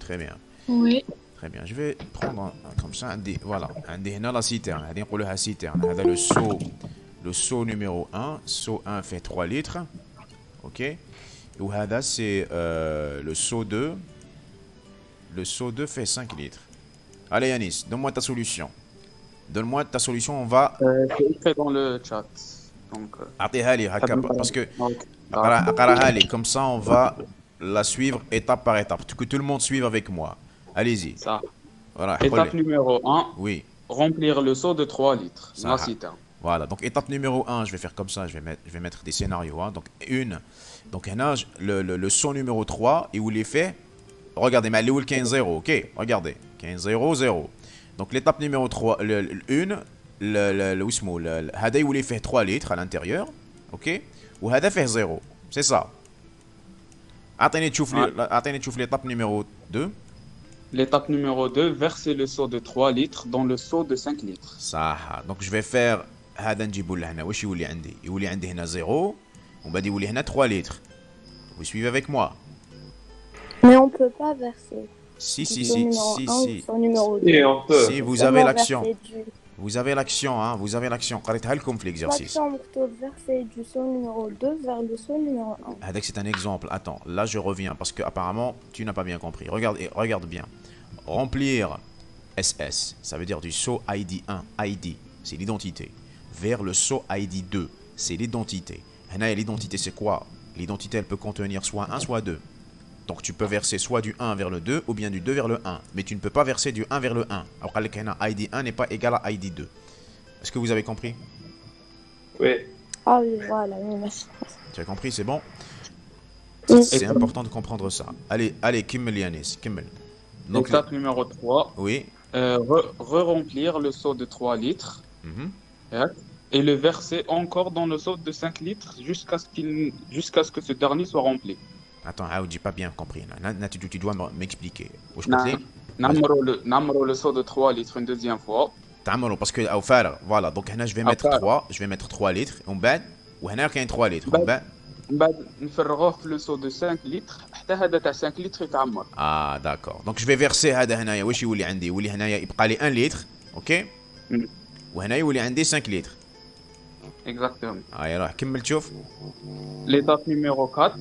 Très bien. Oui. Très bien. Je vais prendre comme ça. Voilà. La citerne. La citerne. Le seau numéro 1. Seau 1 fait 3 litres. Ok. Et c'est le seau 2. Le seau 2 fait 5 litres. Allez Yanis, donne-moi ta solution. On va... C'est écrit dans le chat. Donc... parce que... Comme ça, on va la suivre étape par étape. Que tout le monde suive avec moi. Allez-y. Ça. Voilà. Étape numéro 1. Oui. remplir le seau de 3 litres, Ça la va. citerne. Voilà, donc étape numéro 1, je vais faire comme ça, je vais mettre des scénarios. Hein. Donc, donc le saut numéro 3, et où il est fait, regardez, mais où le 15-0, ok, regardez, 15-0-0. Donc l'étape numéro 3, هذا où il est fait 3 litres à l'intérieur, ok, ou هذا fait 0, c'est ça. أعطيني تشوف l'étape numéro 2. L'étape numéro 2, verser le seau de 3 litres dans le seau de 5 litres. صح. Donc je vais faire هذا نجيبه لهنا واش يولي عندي؟ يولي عندي هنا 0 ومن بعد يولي هنا 3 litres. Vous suivez avec moi? Mais on peut pas verser. Si, Son numéro 2. Et on peut. Si, vous avez l'action. Vous avez l'action, hein, vous avez l'action. قريتها لكم في l'exercice. L'action pour verser du saut numéro 2 vers le saut numéro 1. Avec c'est un exemple. Attends, là je reviens parce que apparemment tu n'as pas bien compris. Regarde bien. Remplir SS, ça veut dire du saut ID 1, ID, c'est l'identité. Vers le saut ID 2, c'est l'identité. L'identité c'est quoi? L'identité elle peut contenir soit 1 soit 2. Donc tu peux verser soit du 1 vers le 2 ou bien du 2 vers le 1. Mais tu ne peux pas verser du 1 vers le 1. Alors ID 1 n'est pas égal à ID 2. Est-ce que vous avez compris? Oui. Ah oui, voilà, oui, merci. Tu as compris, c'est bon? Oui. C'est important de comprendre ça. Allez, Kimmel Yanis, Kimmel. Donc étape numéro 3, oui. Re-remplir le seau de 3 litres et le verser encore dans le seau de 5 litres jusqu'à ce que ce dernier soit rempli. Attends, j'ai pas bien compris. Tu dois m'expliquer. Namro le seau de 3 litres une deuxième fois. Parce que voilà, donc je vais mettre 3 litres. On bad. Ou هنا كاين 3 litres. من بعد نفرغوه في لو سو دو 5 لتر حتى هذا تاع 5 لتر يتعمر. داكور. دونك جو في فيرسي هذا هنايا واش يولي عندي؟ يولي هنايا يبقى لي 1 لتر، اوكي؟ وهنا يولي عندي 5 لتر. اكزاكتومون. راه كمل تشوف. ليتاب نيميرو 4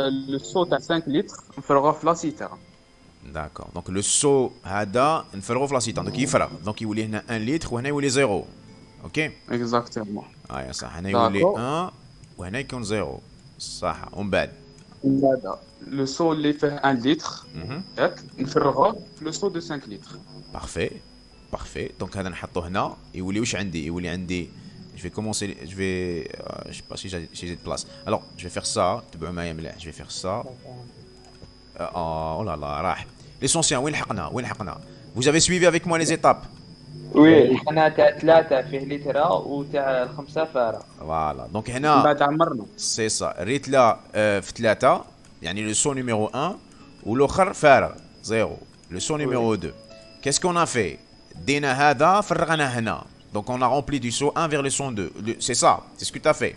لو سو تاع 5 لتر نفرغوه في لا سيتيرن. داكور. دونك لو سو هذا نفرغوه في لا سيتيرن، دونك يفرغ، دونك يولي هنا 1 لتر وهنا يولي 0. اوكي؟ اكزاكتومون. صح، هنا يولي 1 وهنا يكون 0. صح. ومن بعد لو سو اللي فيه 1 لتر ياك نفرغوه في لو سو دو 5 لتر. بارفي. دونك هذا نحطو هنا يولي واش عندي؟ يولي عندي je vais commencer je sais pas si j'ai de place. Alors, je vais faire ça, تبعوا معايا مليح. Je vais faire ça. Oh là là, راح. L'essentiel, وين حقنا؟ Vous avez suivi avec moi les étapes? وي حنا تاع 3 فيه لتر وتاع 5 فارغ. فوالا. دونك هنا بعد عمرنا سي سا ريت لا في 3 يعني لو سو نيميرو 1 والاخر فارغ 0. لو سو نيميرو 2 qu'est-ce qu'on a fait؟ دينا هذا فرغنا هنا. Donc on a rempli du saut 1 vers le saut 2. C'est ça, c'est ce que tu as fait.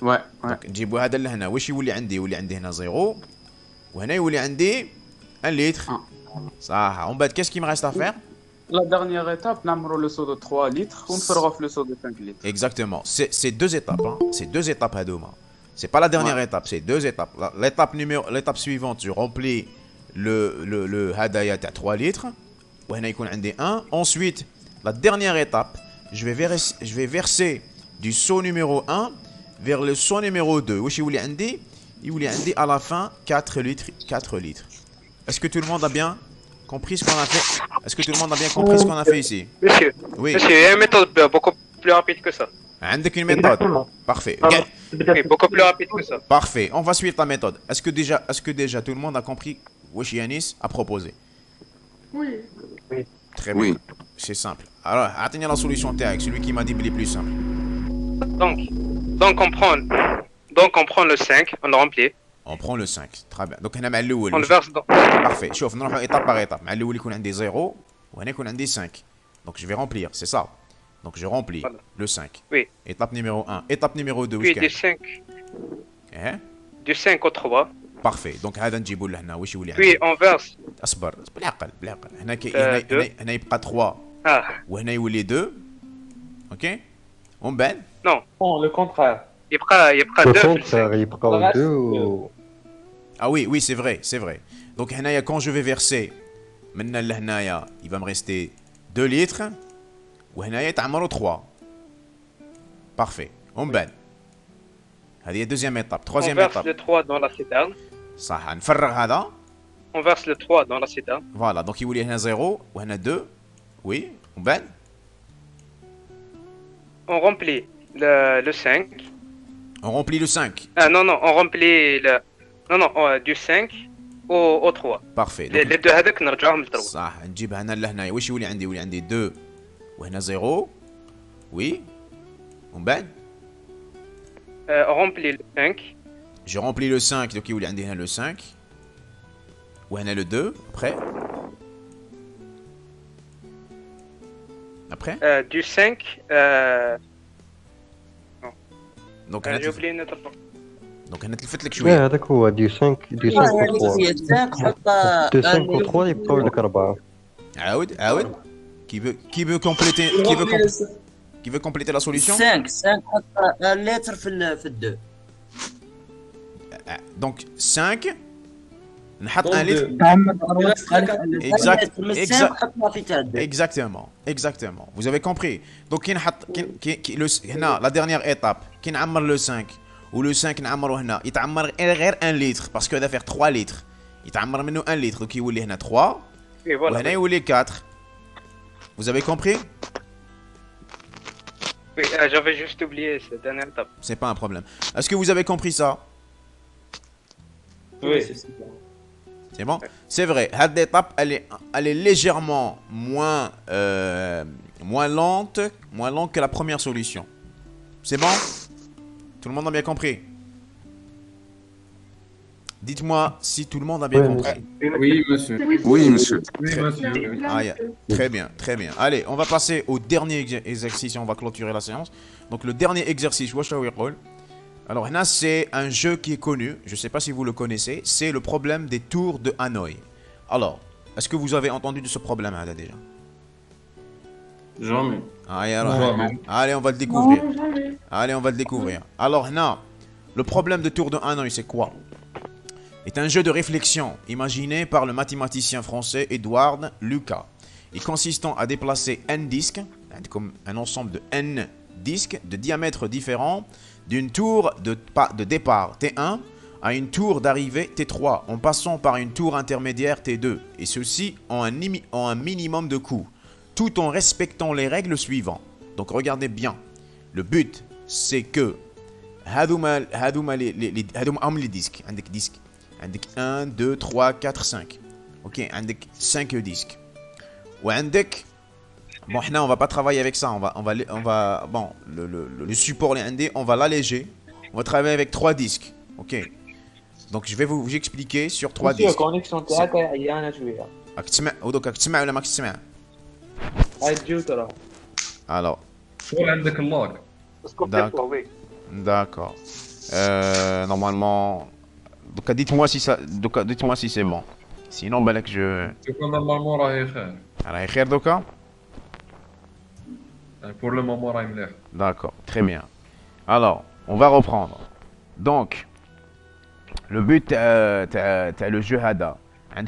Ouais. Donc نجيبو هذا لهنا واش يولي عندي؟ يولي عندي هنا 0 وهنا يولي عندي 1 litre. صح. ومن بعد qu'est-ce qu'il me reste à faire؟ La dernière étape, namro le seau de 3 litres, on fera le seau de 5 litres. Exactement. C'est 2 étapes. Hein. C'est 2 étapes à Douma. C'est pas la dernière étape, c'est 2 étapes. L'étape suivante, je remplis le hadaya à 3 litres. Ou il y a 1. Ensuite, la dernière étape, je vais verser du seau numéro 1 vers le seau numéro 2. Où il y a à la fin 4 litres. Est-ce que tout le monde a bien compris ce qu'on a fait? Est-ce que tout le monde a bien compris ce qu'on a fait ici? Monsieur, oui. Monsieur, il y a une méthode beaucoup plus rapide que ça. عندك une méthode? Parfait. Oui, beaucoup plus rapide que ça. Parfait. On va suivre ta méthode. Est-ce que déjà tout le monde a compris ce que Yanis a proposé? Oui. Très bien. C'est simple. Alors, atteignez la solution TAC, celui qui m'a dit les plus simple. Donc on prend le 5, on le remplit. On prend le 5. Très bien. Donc, on le verse dans. Parfait. شوف نروح étape par étape. مع الأول يكون عندي 0 وهنا يكون عندي 5. Donc, je vais remplir, c'est ça. Donc, je remplis le 5. Oui. Étape numéro 1. Étape numéro 2. Puis du 5. Du 5 au 3. Parfait. Donc, هذا نجيبو لهنا واش يولي عندي. Puis on verse. اصبر بالعقل. هنا يبقى 3. وهنا يولي 2. OK. ومن بعد؟ Non, le contraire. Il يبقى 2. Le contraire, il prend 2 ou... Ah oui, c'est vrai. Donc, quand je vais verser, maintenant, il va me rester 2 litres. Ou il y a 3. Parfait. On bête. C'est la deuxième étape. Troisième étape. On verse le 3 dans la citerne. Ça, on verse le 3 dans la citerne. Voilà, donc il y a 0, ou il y a 2, Oui, on va. On remplit le 5. On remplit le 5. Ah non, non, on remplit le... Non, non, du 5 au 3. Parfait. Les deux هذاك نرجعهم ل 3. صح نجيبها انا لهنايا. واش يولي عندي؟ يولي عندي 2 وهنا 0. Oui. ومن بعد On remplit le 5. Je remplis le 5, donc يولي عندي هنا le 5. وهنا le 2. Après Du 5. Donc j'ai oublié une autre fois. Donc هنا تلفت لك شويه. هذاك هو دي 5 دي 5 دو 5 و 3 يبقاو لك 4. عاود. Qui veut compléter qui veut compléter la solution? 5 حط اللتر في الدو. Donc 5 نحط un litre. Exactement. Vous avez compris. Donc كي نحط هنا la dernière étape كي نعمر le 5 و le 5 نعمرو هنا يتعمر غير 1 litre parce que هذا فيه 3 litres يتعمر منه 1 litre donc يولي هنا 3 وهنا يولي 4. Vous avez compris? Oui, j'avais juste oublié cette dernière étape. C'est pas un problème. Est-ce que vous avez compris ça? Oui. C'est bon? C'est vrai. Cette étape, elle est légèrement moins lente que la première solution. C'est bon? Tout le monde a bien compris? Dites-moi si tout le monde a bien compris. Oui, monsieur. Oui, monsieur. Très bien. Allez, on va passer au dernier exercice et on va clôturer la séance. Donc, le dernier exercice, alors là, c'est un jeu qui est connu. Je ne sais pas si vous le connaissez. C'est le problème des tours de Hanoï. Alors, est-ce que vous avez entendu de ce problème là déjà? Jamais. Allez, on va le découvrir. Alors, là, le problème de tour de Hanoï, c'est quoi? C'est un jeu de réflexion imaginé par le mathématicien français Édouard Lucas. Et consistant à déplacer n disques, comme un ensemble de n disques de diamètres différents, d'une tour de départ T1 à une tour d'arrivée T3 en passant par une tour intermédiaire T2, et ceci en un minimum de coups, tout en respectant les règles suivantes. Donc regardez bien, le but c'est que les disques, عندك 1 2 3 4 5 OK, عندك 5 disques. وعندك bon, on va pas travailler avec ça, on va bon, le support on va l'alléger. On va travailler avec 3 disques. OK. Donc je vais vous expliquer sur 3 disques. الكونيكسيون تاعك عيانه شويه. راك تسمع ودوك راك تسمع ولا ماكش تسمع؟ هاي تجيو ترى. Alors. شغل عندك اللوك. D'accord. Normalement dites-moi si c'est bon. Sinon بالك je normalement راهي خير. راهي خير دوكا؟ Pour le moment راهي مليح. D'accord, très bien. Alors, on va reprendre. Donc, le but t'as le jeu Hada.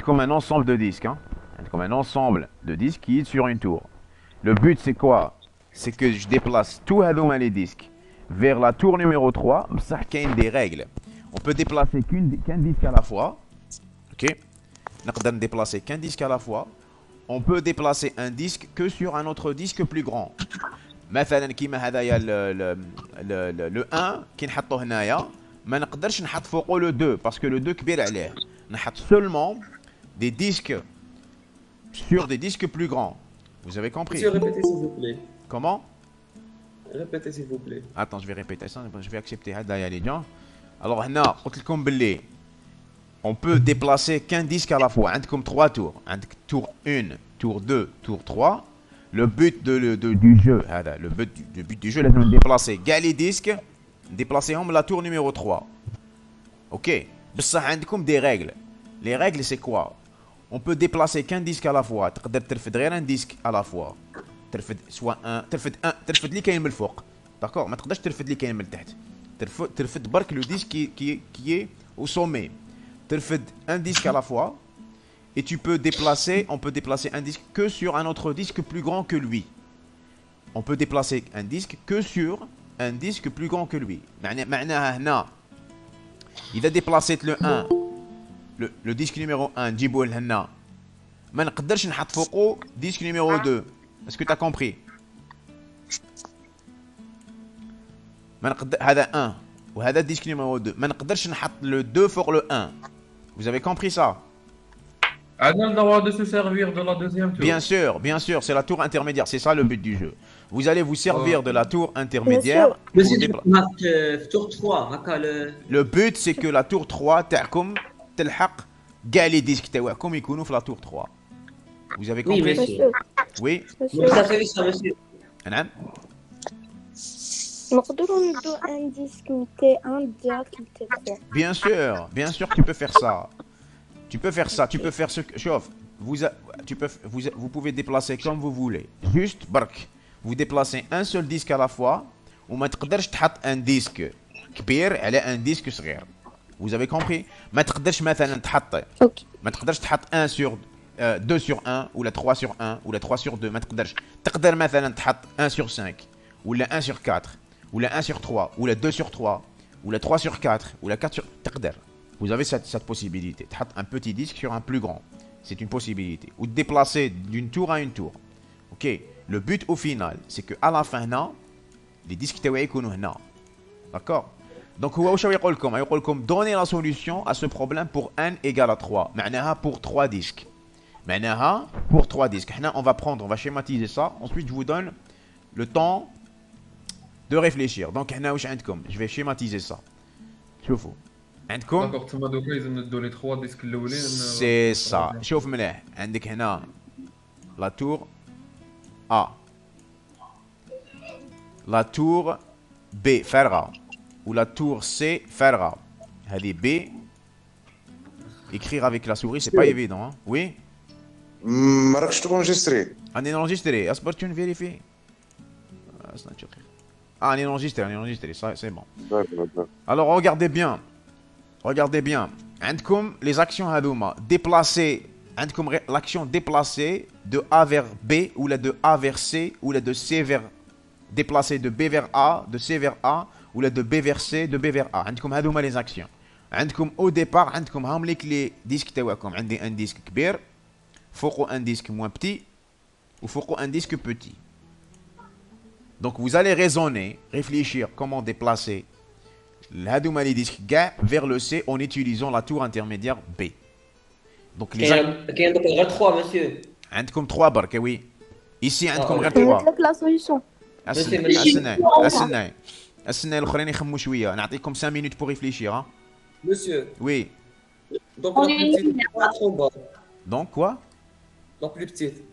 Comme un ensemble de disques, hein. Comme un ensemble de disques qui est sur une tour. Le but c'est quoi? C'est que je déplace tous les disques vers la tour numéro 3. Ça il y a des règles. On peut déplacer qu'un disque à la fois. OK? On peut déplacer qu'un disque à la fois. On peut déplacer un disque que sur un autre disque plus grand. مثلا كيما هذايا le 1 كي نحطوه هنايا ما نقدرش نحط فوقو le 2 parce que le 2 كبير عليه. نحط seulement des disques sur des disques plus grands. Vous avez compris? Monsieur, répétez s'il vous plaît. Comment? Répétez s'il vous plaît. Attends, je vais répéter ça, je vais accepter هذايا les gens. Alors هنا قلت لكم باللي on peut déplacer qu'un disque à la fois. عندكم 3 tours. عندك tour 1, tour 2, tour 3. Le but du jeu, le but du jeu, c'est de déplacer les disques, déplacer la tour numéro 3. Ok. Mais ça a des règles. Les règles, c'est quoi? On peut déplacer qu'un disque à la fois. Tu peux faire un disque à la fois. Soit un, tu fais li kayen من الفوق. D'accord? ما تقدرش ترفد لي كاين من التحت. ترفد برك le disque qui est au sommet. Tu fais un disque à la fois. Et on peut déplacer un disque que sur un autre disque plus grand que lui. On peut déplacer un disque que sur un disque plus grand que lui. معناها هنا إذا déplacé le 1 le disque numéro 1 نجيبوه لهنا ما نقدرش نحط فوقو disque numéro 2 Est-ce que tu as compris? هذا 1 وهذا disque numéro 2. ما نقدرش نحط le 2 pour le 1. Vous avez compris ça? عندنا le droit de se servir de la deuxième tour. Bien sûr, c'est la tour intermédiaire, c'est ça le but du jeu. Vous allez vous servir de la tour intermédiaire. tour 3 Le but c'est que la tour 3 تاعكم تلحق كاع لي ديسك تاعكم يكونوا في la tour 3. Vous avez compris? Oui. نعم. نقدروا ندو ان ديسك نتاع ان ديريكت للتلفون. Bien sûr tu peux faire ça. Tu peux faire ce que chauffe. Vous pouvez déplacer comme vous voulez. Juste برك. Vous déplacez un seul disque à la fois وما تقدرش تحط un disque كبير على un disque صغير. Vous avez compris? ما تقدرش مثلا تحط 1 sur 2 sur 1 ولا 3 sur 1 ولا 3 sur 2 ما تقدرش. تقدر مثلا تحط 1 sur 5 ولا 1 sur 4 ولا 1 sur 3 ولا 2 sur 3 ولا 3 sur 4 ولا 4 sur تقدر. Vous avez cette possibilité. تحط un petit disque sur un plus grand. C'est une possibilité. Ou de déplacer d'une tour à une tour. Ok. Le but au final, c'est que à la fin هنا les disques تاوعي يكونوا هنا. D'accord? Donc هو واش يقول لكم؟ يقول لكم donner la solution à ce problème pour n égale à 3. معناها pour 3 disques. معناها pour 3 disques. Hna, on va schématiser ça. Ensuite, je vous donne le temps de réfléchir. Donc هنا واش عندكم؟ Je vais schématiser ça. شوفوا. عندكم داكوغ تما دوكا لازم ندو لي 3 ديسك الاولين. سي سا. شوف مليح. عندك هنا لا تور A. La tour B فارغة ou la tour C فارغة. هذه B. Écrire avec la souris c'est pas évident hein. Oui. ما راكش تونجستري. أنا enregistré. أصبر tu vérifies. Ah, on est enregistré, ça c'est bon. Alors regardez bien. عندكم les actions هذوما déplacer. عندكم l'action déplacer de A vers B ou la de A vers C ou la de C vers déplacer de B vers A, de C vers A ou la de B vers C, de B vers A. عندكم هذوما les actions. عندكم au départ عندكم هم ليك les disques تاعكم. عندي un disque كبير فوقو un disque moins petit وفوقو un disque petit. Donc vous allez raisonner, réfléchir comment déplacer هذوما les disques vers le C en utilisant la tour intermédiaire B. Donc les كاين دوك غير 3 مسيو. عندكم 3 برك وي. Ici عندكم غير 3. قلت لك لا سوليسيون. استنى الاخرين يخموا شويه. نعطيكم 5 minutes pour réfléchir hein. Monsieur. Oui. Donc la plus petite n'est pas trop bas. Donc quoi? La plus petite.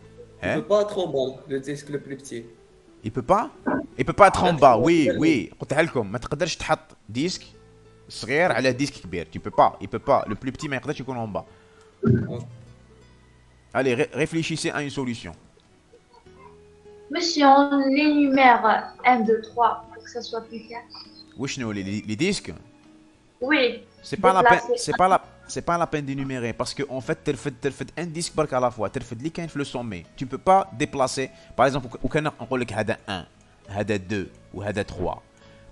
Hein? Il ne peut pas être en bas, le disque le plus petit. Il peut pas être en bas. Oui. قلتها لكم ما تقدرش تحط ديسك صغير على ديسك كبير. Tu peux pas. Le plus petit ما يقدرش يكون en bas. Allez, réfléchissez à une solution. Monsieur, on énumère 1, 2, 3 pour que ça soit plus clair. Wesh les disques? Oui. C'est pas la peine d'énumérer parce que en fait ترفد un disque برك à la fois. ترفد اللي كاين في le sommet. Tu peux pas déplacer. Par exemple وكان نقول لك هذا 1 هذا 2 وهذا 3.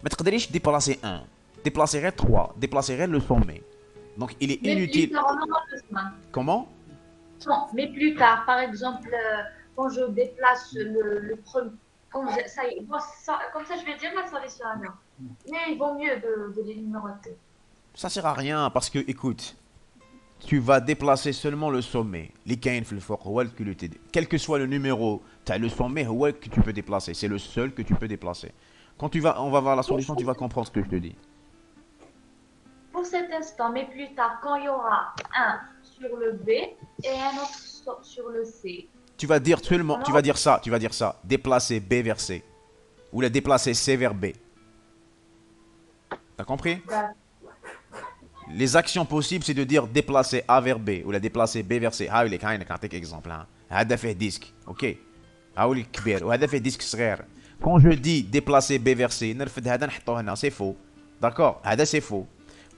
ما تقدريش déplacer 1. Déplacer غير 3. Déplacer غير le sommet. Donc il est inutile. Comment? Non, mais plus tard, par exemple, quand je déplace le premier, comme ça je vais dire la solution à non. Mais il vaut mieux de les numéroter. Ça sert à rien parce que écoute, tu vas déplacer seulement le sommet. Les kain في الفوق هو اللي quel que soit le numéro, tu as le sommet هو que tu peux déplacer. C'est le seul que tu peux déplacer. Quand on va voir la solution, tu vas comprendre ce que je te dis. Pour cet instant, mais plus tard, quand il y aura un sur le B et un autre sur le C. Tu vas dire seulement, tu vas dire ça, déplacer B vers C ou la déplacer C vers B. T'as compris? Les actions possibles, c'est de dire déplacer A vers B ou la déplacer B vers C. Ah, il est quand même exemple. هذا فيه disque, ok? هاو الكبير وهذا فيه disque صغير. Quand je dis déplacer B vers C, نرفد هذا نحطه هنا, c'est faux. D'accord? هذا c'est faux.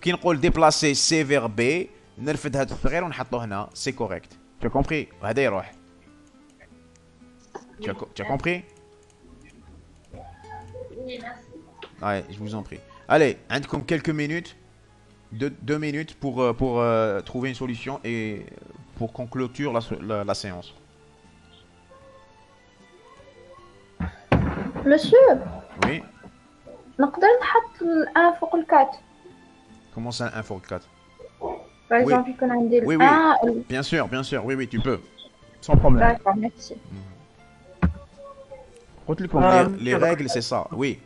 كي نقول déplacer C vers B, نرفد هذا الصغير ونحطه هنا, c'est correct. Tu as compris? وهذا يروح. Tu as compris? Oui, merci. Ouais, je vous en prie. Allez, عندكم quelques minutes, 2 minutes pour trouver une solution et pour conclure la séance. Monsieur, Oui. نقدر نحط الان فوق الكات. Comment ça, 1 pour 4? Par exemple, يكون عندي Oui, الان. oui. Bien sûr, oui, tu peux. Sans problème. D'accord, merci. قلت لكم les règles, c'est ça, oui.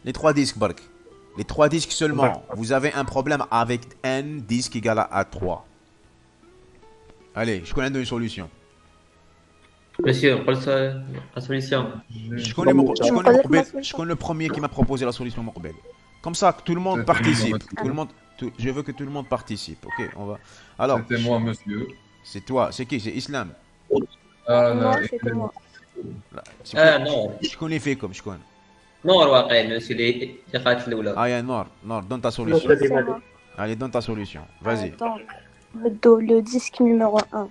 Les 3 disques, Bark. Les 3 disques seulement. Vous avez un problème avec n disques égal à 3. Allez, je connais une solution. Monsieur, on parle la solution. Je connais le premier qui m'a proposé la solution Moqbel. Comme ça, tout le monde participe. Je veux que tout le monde participe. Ok, on va. Alors. C'était moi, monsieur. C'est toi. C'est qui? C'est Islam. Non, c'était moi. Non. Je connais fait comme je connais. نور واقعي monsieur اللي قالت الاولى. Ah, Noir, donne ta solution. Allez, donne ta solution. Vas-y. Le disque numéro 1.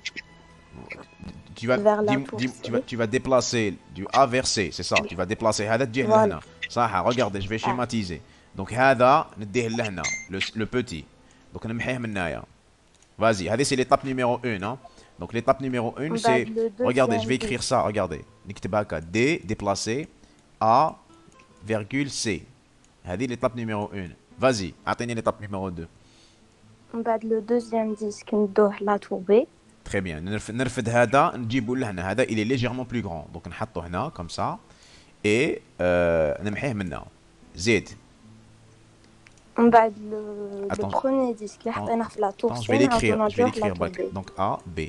Tu vas déplacer du A vers C, c'est ça. Tu vas déplacer هذا تجيه لهنا. صح. Regardez, je vais schématiser. Donc هذا نديه لهنا, le petit. Donc نمحيه من هنايا. Vas-y, هذه c'est l'étape numéro 1, hein. Donc l'étape numéro 1 c'est, regardez, je vais écrire ça, regardez. نكتب هكا D déplacé A virgule C. هذه l'étape numéro 1. Vas-y, atteignez l'étape numéro 2. بعد le deuxième disque ندوه la tour B. Très bien. نرفد هذا نجيبه لهنا. هذا il est légèrement plus grand. Donc نحطه هنا comme ça et نمحيه منه. زيد. بعد le premier disque اللي حطيناه في la tour C. Je vais l'écrire. Donc A B.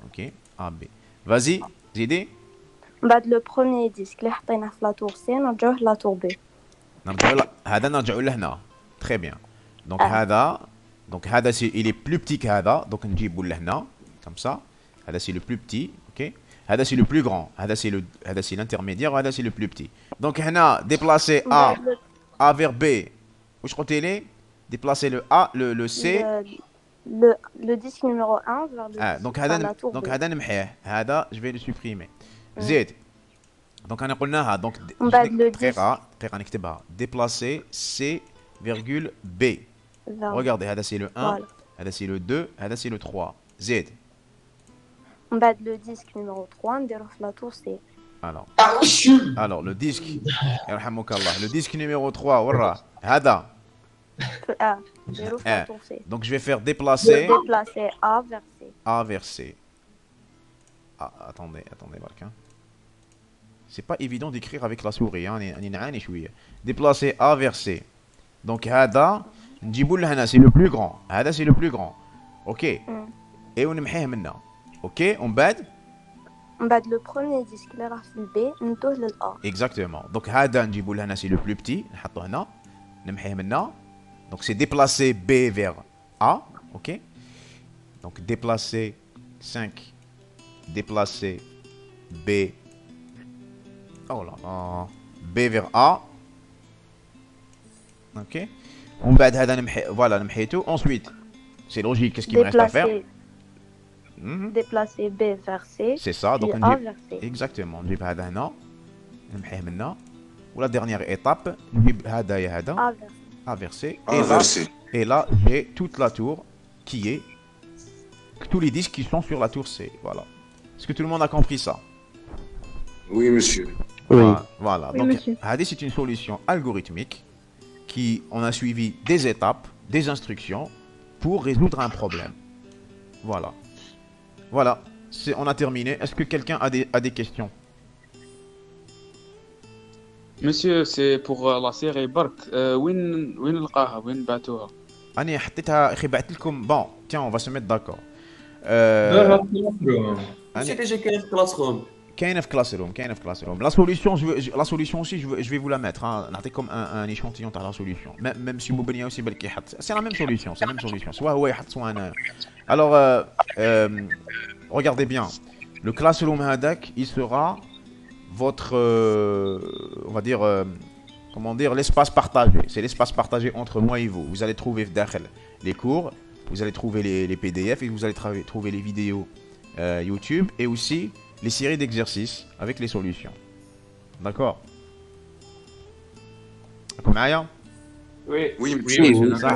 OK, A B. Vas-y, زيدي. بعد le premier disque اللي حطيناه في la tour C نرجعوه la tour B. هذا نرجعوا لهنا. Très bien. Donc هذا il est plus petit qu'هذا. Donc نجيبه لهنا comme ça. هذا c'est le plus petit, OK. هذا c'est le plus grand. هذا c'est l'intermédiaire. وهذا c'est le plus petit. Donc هنا déplacer A vers B. واش قلتي لي؟ Déplacer le A, le C. Le disque numéro 1 vers le disque la tour B. Donc هذا نمحيه. هذا je vais le supprimer. زيد. Donc أنا قلناها. Donc دقيقة نكتبها. Déplacer C virgule B. Regardez, هذا c'est le 1, هذا c'est le 2, هذا c'est le 3. زيد. بعد le disque numéro 3 نديروه في la tour C. Alors le disque يرحمك الله. Le disque numéro 3 وراه هذا. Donc je vais faire déplacer A vers C. A vers C. Ah, attendez, Barkin. C'est pas évident d'écrire avec la souris, hein. Déplacer A vers C. Donc هذا نجيبو لهنا, c'est le plus grand. هذا c'est le plus grand. OK. Et ونمحيه منه. OK, on بعد le premier disque اللي راه في B ندوه لل A. Exactement. Donc هذا نجيبو لهنا, c'est le plus petit. نحطه هنا. نمحيه منه. Donc c'est déplacer B vers A. OK. Donc déplacer 5. Déplacer B. Oh là là. B vers A. OK. On va voilà, ensuite, c'est logique, qu'est-ce qu'il me reste à faire? Déplacer B vers C. C'est ça, donc A vers C. Exactement. On va هذا هنا. Ou la dernière étape, A vers C. Et là, j'ai toute la tour qui est tous les disques qui sont sur la tour C. Voilà. Est-ce que tout le monde a compris ça? Oui, monsieur. Oui. Voilà. Oui, donc, monsieur. c'est une solution algorithmique qui on a suivi des étapes, des instructions pour résoudre un problème. Voilà. Voilà. On a terminé. Est-ce que quelqu'un a des questions? Monsieur, c'est pour la série Bark. وين نلقاها؟ وين بعتوها؟ أنا حطيتها أخي بعت لكم. Bon, tiens, on va se mettre d'accord. C'est déjà كاين في كلاس روم. كاينه في كلاس روم. La solution aussi je vais vous la mettre, hein. نعطي comme un échantillon تاع la solution. Même si مبنيه aussi بالك يحط. C'est la même solution, soit هو يحط soit أنا. Alors regardez bien. Le classroom هذاك il sera votre on va dire comment dire l'espace partagé. C'est l'espace partagé entre moi et vous. Vous allez trouver داخل les cours, vous allez trouver les PDF et vous allez trouver les vidéos YouTube et aussi les séries d'exercices avec les solutions. D'accord? معايا؟ Oui. Oui, monsieur. صح.